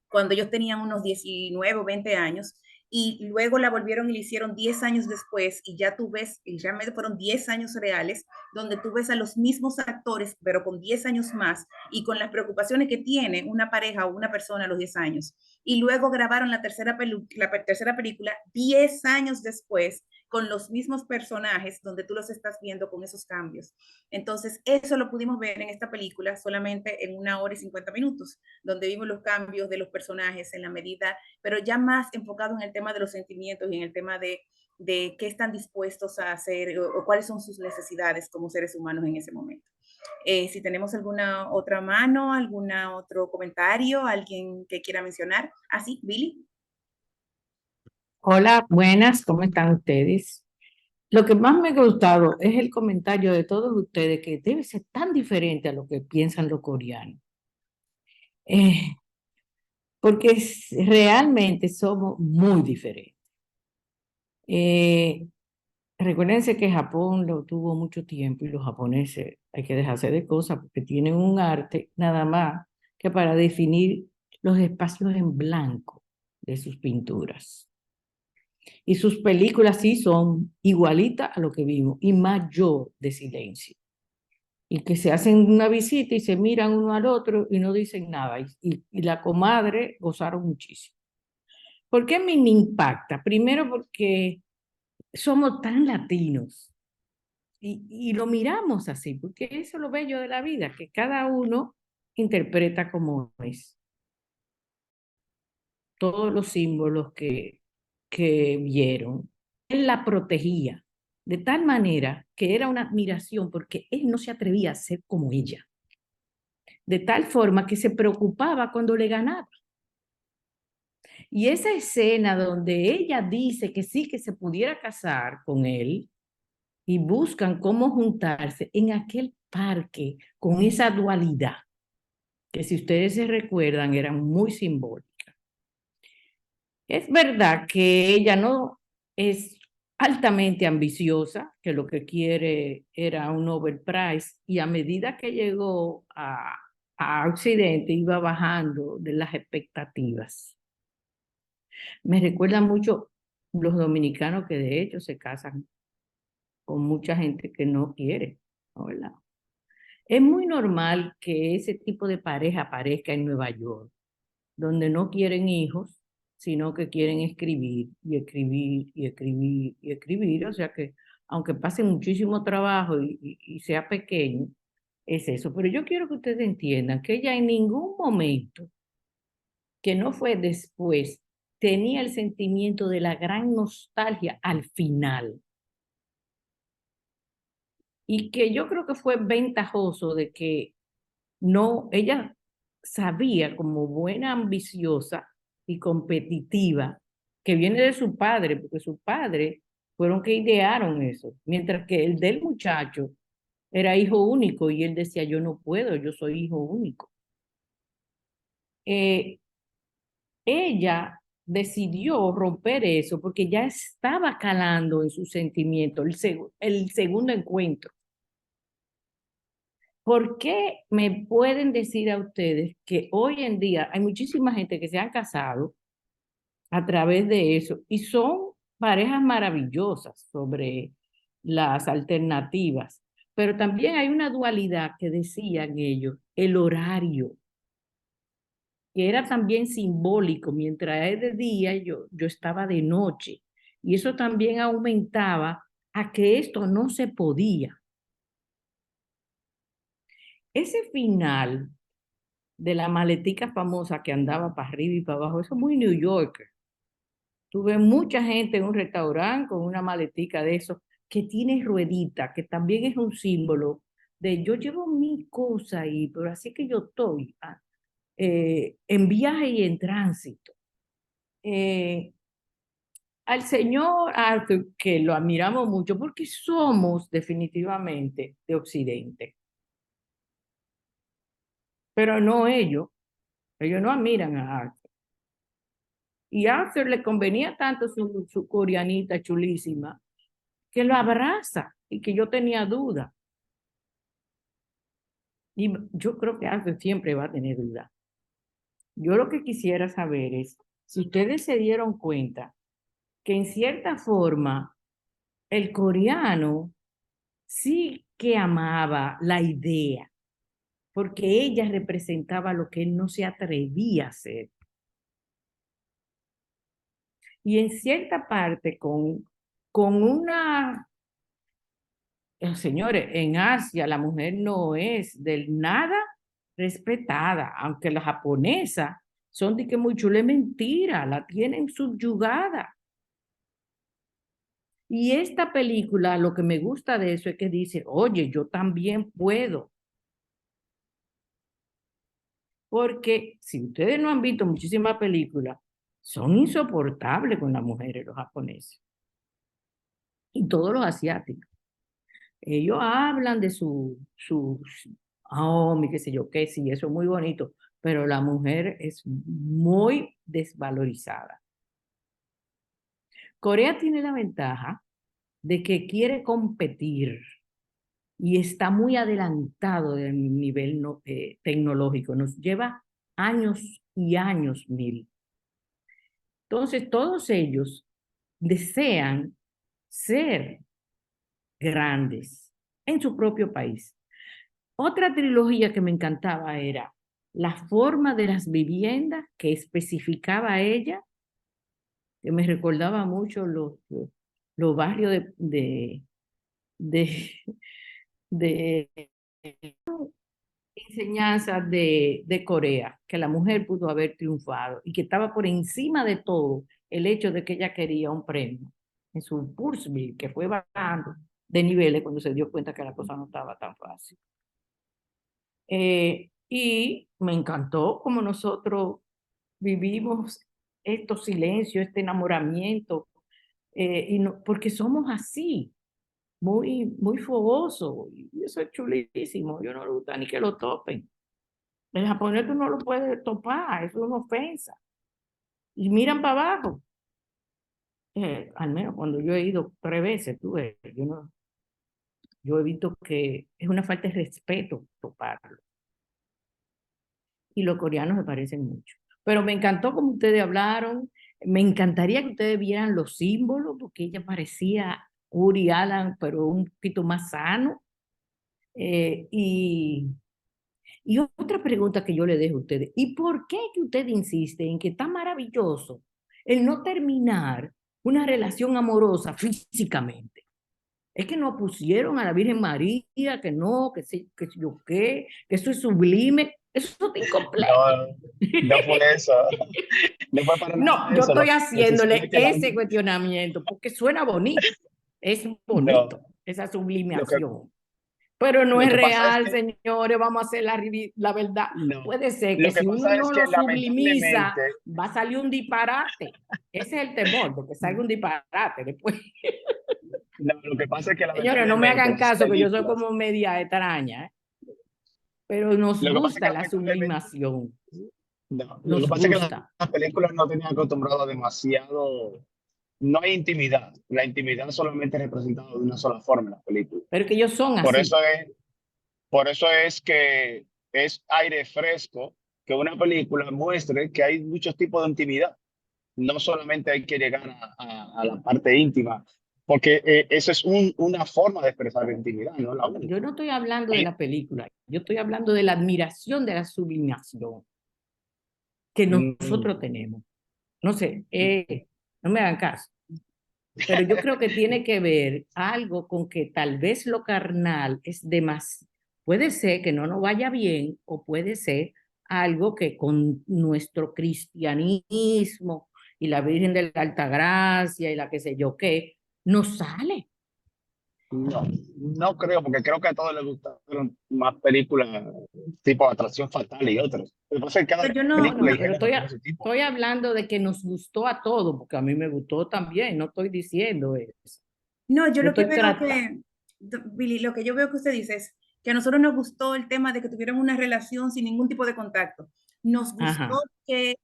cuando ellos tenían unos 19 o 20 años, y luego la volvieron y la hicieron 10 años después, y ya tú ves, y realmente fueron 10 años reales, donde tú ves a los mismos actores, pero con 10 años más, y con las preocupaciones que tiene una pareja o una persona a los 10 años. Y luego grabaron la tercera película 10 años después, con los mismos personajes, donde tú los estás viendo con esos cambios. Entonces, eso lo pudimos ver en esta película solamente en 1 hora y 50 minutos, donde vimos los cambios de los personajes en la medida, pero ya más enfocado en el tema de los sentimientos y en el tema de qué están dispuestos a hacer o cuáles son sus necesidades como seres humanos en ese momento. Si tenemos alguna otra mano, algún otro comentario, alguien que quiera mencionar. Sí, Billy.
Hola, buenas, ¿cómo están ustedes? Lo que más me ha gustado es el comentario de todos ustedes que debe ser tan diferente a lo que piensan los coreanos. Porque realmente somos muy diferentes. Recuérdense que Japón lo tuvo mucho tiempo y los japoneses hay que dejarse de cosas porque tienen un arte nada más que para definir los espacios en blanco de sus pinturas. Y sus películas sí son igualitas a lo que vimos y mayor de silencio. Y que se hacen una visita y se miran uno al otro y no dicen nada. Y la comadre gozaron muchísimo. ¿Por qué me impacta? Primero porque somos tan latinos y lo miramos así, porque eso es lo bello de la vida, que cada uno interpreta como es. Todos los símbolos que vieron, él la protegía de tal manera que era una admiración porque él no se atrevía a ser como ella. De tal forma que se preocupaba cuando le ganaba. Y esa escena donde ella dice que sí, que se pudiera casar con él y buscan cómo juntarse en aquel parque con esa dualidad, que si ustedes se recuerdan eran muy simbólicas. Es verdad que ella no es altamente ambiciosa, que lo que quiere era un Nobel Prize, y a medida que llegó a Occidente iba bajando de las expectativas. Me recuerda mucho los dominicanos que de hecho se casan con mucha gente que no quiere, ¿no? ¿Verdad? Es muy normal que ese tipo de pareja aparezca en Nueva York, donde no quieren hijos, sino que quieren escribir y escribir y escribir y escribir. O sea que aunque pase muchísimo trabajo y sea pequeño, es eso. Pero yo quiero que ustedes entiendan que ella en ningún momento, que no fue después, tenía el sentimiento de la gran nostalgia al final. Y que yo creo que fue ventajoso de que no, ella sabía como buena ambiciosa y competitiva que viene de su padre, porque su padre fueron que idearon eso, mientras que el del muchacho era hijo único y él decía, yo no puedo, yo soy hijo único. Ella decidió romper eso porque ya estaba calando en su sentimiento el segundo encuentro. ¿Por qué me pueden decir a ustedes que hoy en día hay muchísima gente que se han casado a través de eso y son parejas maravillosas sobre las alternativas? Pero también hay una dualidad que decían ellos, el horario, que era también simbólico. Mientras es de día, yo estaba de noche. Y eso también aumentaba a que esto no se podía. Ese final de la maletica famosa que andaba para arriba y para abajo, eso es muy New Yorker. Tuve mucha gente en un restaurante con una maletica de eso que tiene ruedita, que también es un símbolo de yo llevo mi cosa ahí, pero así que yo estoy en viaje y en tránsito. Al señor Arthur, que lo admiramos mucho porque somos definitivamente de Occidente, pero no ellos no admiran a Arthur. Y a Arthur le convenía tanto su coreanita chulísima que lo abraza y que yo tenía duda. Y yo creo que Arthur siempre va a tener duda. Yo lo que quisiera saber es si ustedes se dieron cuenta que en cierta forma el coreano sí que amaba la idea, porque ella representaba lo que él no se atrevía a hacer. Y en cierta parte con una... Señores, en Asia la mujer no es del nada respetada, aunque la japonesa son de que muy chula, es mentira, la tienen subyugada. Y esta película, lo que me gusta de eso es que dice, oye, yo también puedo. Porque si ustedes no han visto muchísimas películas, son insoportables con las mujeres los japoneses. Y todos los asiáticos. Ellos hablan de su qué sé yo qué, sí, eso es muy bonito, pero la mujer es muy desvalorizada. Corea tiene la ventaja de que quiere competir y está muy adelantado del nivel tecnológico. Nos lleva años y años mil. Entonces, todos ellos desean ser grandes en su propio país. Otra trilogía que me encantaba era la forma de las viviendas que especificaba ella, que me recordaba mucho los barrios de enseñanzas de Corea, que la mujer pudo haber triunfado y que estaba por encima de todo el hecho de que ella quería un premio en su Pulseville, que fue bajando de niveles cuando se dio cuenta que la cosa no estaba tan fácil. Y me encantó como nosotros vivimos estos silencios, este enamoramiento, porque somos así, muy fogosos, y eso es chulísimo, yo no le gusta ni que lo topen. El japonés tú no lo puedes topar, eso es una ofensa. Y miran para abajo. Al menos cuando yo he ido 3 veces, yo he visto que es una falta de respeto toparlo. Y los coreanos me parecen mucho. Pero me encantó como ustedes hablaron, me encantaría que ustedes vieran los símbolos, porque ella parecía Woody Allen, pero un poquito más sano. Y otra pregunta que yo le dejo a ustedes, ¿y por qué que usted insiste en que está maravilloso el no terminar una relación amorosa físicamente? Es que nos pusieron a la Virgen María, que no, que yo qué, que eso es sublime. Eso es incompleto.
No fue eso. No fue para nada
No, yo
eso.
estoy
Lo que
haciéndole
sucede es que
ese cuestionamiento porque suena bonito. Es bonito, esa sublimación. Pero no
lo
es
que pasa es
real,
que
señores, vamos a hacer la verdad.
no.
Puede ser que
Lo que
si uno
pasa es
no
que
lo sublimiza,
lamentablemente
va a salir un disparate. Ese es el temor, de que salga un disparate después.
no, lo que pasa es que
Señores, no me
lamentablemente
hagan
esas
caso, que yo soy
películas,
como media extraña, ¿eh? Pero nos
lo que pasa es
gusta
que
la
lamentablemente
sublimación.
No, lo que
nos
pasa es que
gusta.
las películas no tenían acostumbrado a demasiado. No hay intimidad. La intimidad solamente es representada de una sola forma en las películas.
Pero que ellos son
Por
así.
eso es, por eso es que es aire fresco que una película muestre que hay muchos tipos de intimidad. No solamente hay que llegar a la parte íntima, porque eso es una forma de expresar la intimidad, no la única.
Yo no estoy hablando de la película, yo estoy hablando de la admiración de la sublimación que nosotros tenemos. No sé, no me hagan caso, pero yo creo que tiene que ver algo con que tal vez lo carnal es demasiado, puede ser que no nos vaya bien o puede ser algo que con nuestro cristianismo y la Virgen de la Altagracia y la qué sé yo qué, nos sale.
No, no creo, porque creo que a todos les gustaron más películas tipo Atracción Fatal y otras. Lo que pasa es que cada
Pero yo no,
película y
Pero
género tiene su tipo.
estoy hablando de que nos gustó a todos, porque a mí me gustó también, no estoy diciendo eso.
no, yo
Yo
lo que
estoy
veo
tratando.
que, Billy, lo que yo veo que usted dice es que a nosotros nos gustó el tema de que tuvieran una relación sin ningún tipo de contacto. Nos gustó
Ajá,
que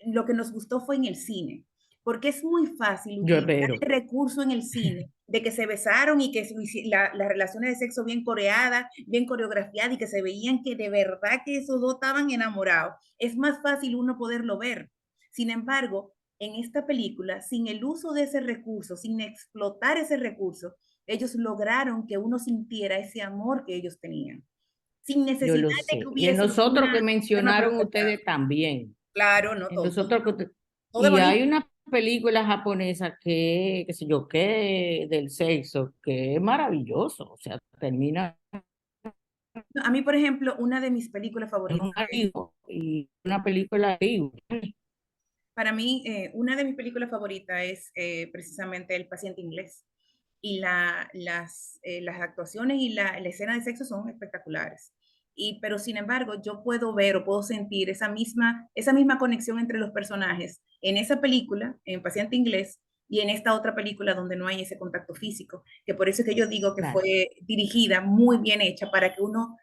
lo que nos gustó fue en el cine, porque es muy fácil
yo
utilizar
espero.
el recurso en el cine de que se besaron y que las relaciones de sexo bien coreadas, bien coreografiadas y que se veían que de verdad que esos dos estaban enamorados. Es más fácil uno poderlo ver. Sin embargo, en esta película, sin el uso de ese recurso, sin explotar ese recurso, ellos lograron que uno sintiera ese amor que ellos tenían, sin
Yo
necesidad
lo
de que
sé. Y en
hubiese
los otros que
una
mencionaron
provocación.
ustedes también.
Claro, no
En
todo.
los otros
Todo es
y hay
bonito.
una película japonesa que, qué sé yo, que del sexo, que es maravilloso. O sea, termina
A mí, por ejemplo, una de mis películas
en
favoritas
un amigo y una película de
para mí, una de mis películas favoritas es precisamente El paciente inglés. Y las actuaciones y la escena de sexo son espectaculares. Pero sin embargo, yo puedo ver o puedo sentir esa misma conexión entre los personajes en esa película, en Paciente Inglés, y en esta otra película donde no hay ese contacto físico, que por eso es que yo digo que
claro.
fue dirigida, muy bien hecha, para que uno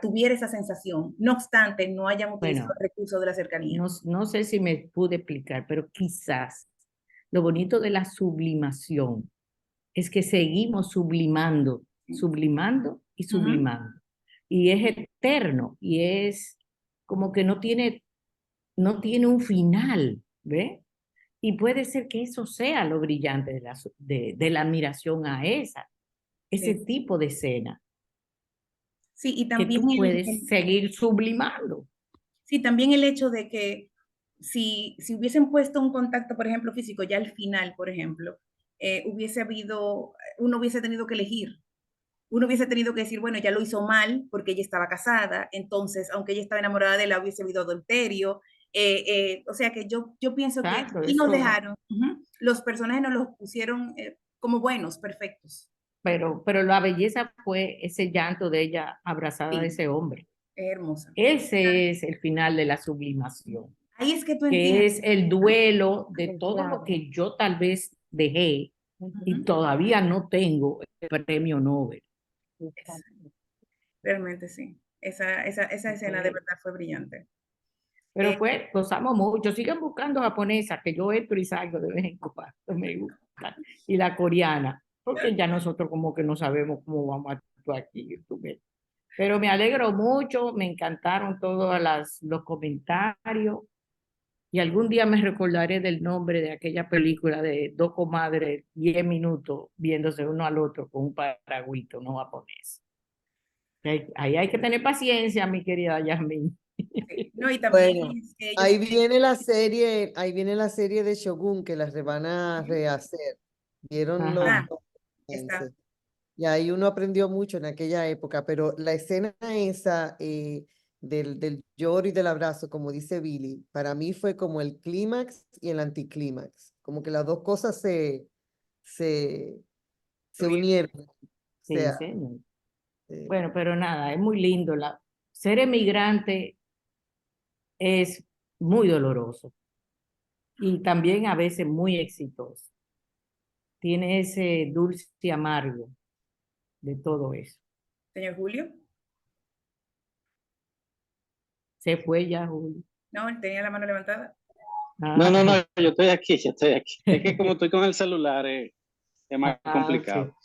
tuviera esa sensación. No obstante, no hayan utilizado
Bueno,
el recurso de la cercanía.
no sé si me pude explicar, pero quizás lo bonito de la sublimación es que seguimos sublimando, sublimando y
Ujú.
sublimando. Y es eterno y es como que no tiene un final, ¿ve? Y puede ser que eso sea lo brillante de la admiración a ese
Sí.
tipo de escena,
Sí, y
que
también
tú puedes seguir sublimando.
sí, también el hecho de que si hubiesen puesto un contacto, por ejemplo, físico, ya al final, por ejemplo, uno hubiese tenido que elegir. Uno hubiese tenido que decir, bueno, ya lo hizo mal porque ella estaba casada, entonces, aunque ella estaba enamorada de él, hubiese habido adulterio. O sea que yo pienso que
Exacto,
y nos
eso,
dejaron, los personajes nos los pusieron como buenos, perfectos.
pero la belleza fue ese llanto de ella abrazada de
Sí,
ese hombre.
es hermosa.
Ese es el final de la sublimación,
Ahí es que tú
que
entiendes.
es el duelo de
El
todo lo
clavo.
que yo tal vez dejé y
Ujú.
todavía no tengo el premio Nobel.
Realmente sí. Esa escena de verdad fue brillante.
Pero
Eh,
fue, gozamos mucho. Sigan buscando japonesa, que yo entro y salgo de vez en cuando, me gusta. Y la coreana, porque ya nosotros como que no sabemos cómo vamos a actuar aquí. ¿Tú ves? Pero me alegro mucho, me encantaron todos los comentarios. Y algún día me recordaré del nombre de aquella película de dos comadres, 10 minutos, viéndose uno al otro con un paragüito, no japonés. Ahí hay que tener paciencia, mi querida Yasmin.
no, y también
Bueno,
ellos,
ahí viene la serie de Shogun que las van a rehacer. ¿Vieron
ah,
Ajá.
está.
Y ahí uno aprendió mucho en aquella época, pero la escena esa del lloro y del abrazo, como dice Billy, para mí fue como el clímax y el anticlímax, como que las dos cosas se unieron. O
Sí,
sea,
señor.
eh,
Bueno, pero nada, es muy lindo. Ser emigrante es muy doloroso y también a veces muy exitoso. Tiene ese dulce y amargo de todo eso.
Señor Julio.
Se fue ya, Julio.
No, tenía la mano levantada.
No, no, no, yo estoy aquí, yo estoy aquí. Es que como estoy con el celular, es más
Ah,
complicado.
ok.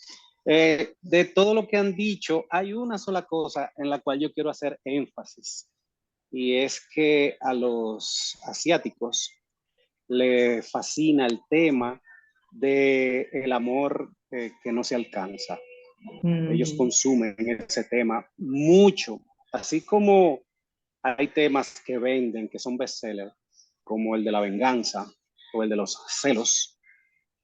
De todo lo que han dicho, hay una sola cosa en la cual yo quiero hacer énfasis, y es que a los asiáticos le fascina el tema del amor que no se alcanza. Ellos
Ujú.
consumen ese tema mucho, así como hay temas que venden, que son bestsellers, como el de la venganza o el de los celos.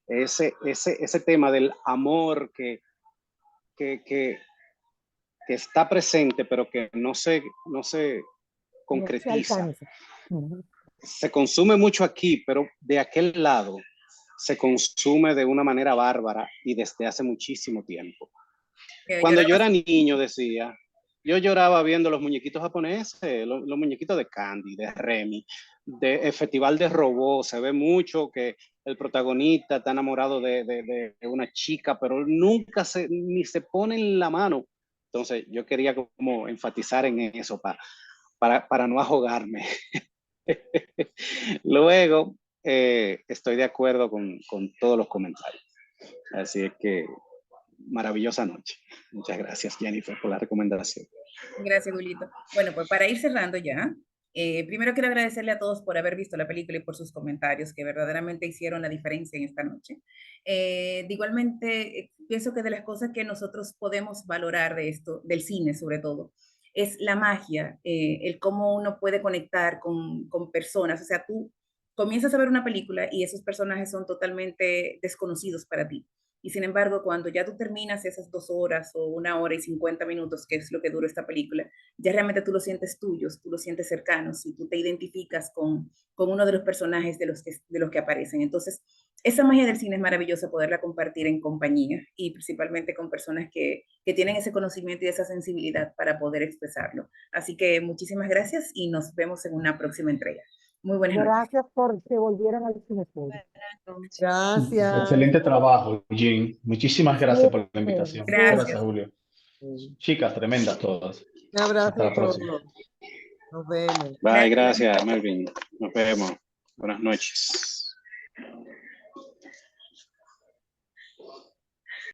Ese tema del amor que, que, que está presente, pero que no se
No se
concretiza.
alcanza. Ujú.
Se consume mucho aquí, pero de aquel lado se consume de una manera bárbara y desde hace muchísimo tiempo. Cuando yo era niño, decía, yo lloraba viendo los muñequitos japoneses, los muñequitos de Candy, de Remy, el Festival de Robots. Se ve mucho que el protagonista está enamorado de una chica, pero nunca ni se pone en la mano. Entonces, yo quería como enfatizar en eso para no ahogarme. Luego, estoy de acuerdo con todos los comentarios. Así es que maravillosa noche. Muchas gracias, Jennifer, por la recomendación.
Gracias, Julito. Bueno, pues para ir cerrando ya, primero quiero agradecerle a todos por haber visto la película y por sus comentarios que verdaderamente hicieron la diferencia en esta noche. De igualmente, pienso que de las cosas que nosotros podemos valorar de esto, del cine sobre todo, es la magia, el cómo uno puede conectar con personas. O sea, tú comienzas a ver una película y esos personajes son totalmente desconocidos para ti. Y sin embargo, cuando ya tú terminas esas 2 horas o 1 hora y 50 minutos, que es lo que dura esta película, ya realmente tú lo sientes tuyos, tú lo sientes cercanos y tú te identificas con uno de los personajes de los que aparecen. Entonces, esa magia del cine es maravillosa poderla compartir en compañía y principalmente con personas que tienen ese conocimiento y esa sensibilidad para poder expresarlo. Así que muchísimas gracias y nos vemos en una próxima entrega. Muy buenas noches.
Gracias por que volvieron al Cineforum.
Gracias.
Excelente trabajo, Jean. Muchísimas gracias por la invitación.
Gracias.
Gracias, Julio. Chicas, tremendas todas.
Un abrazo
Hasta la
a
próxima.
todos. Nos vemos.
Bye, gracias, Melvin. Nos vemos. Buenas noches.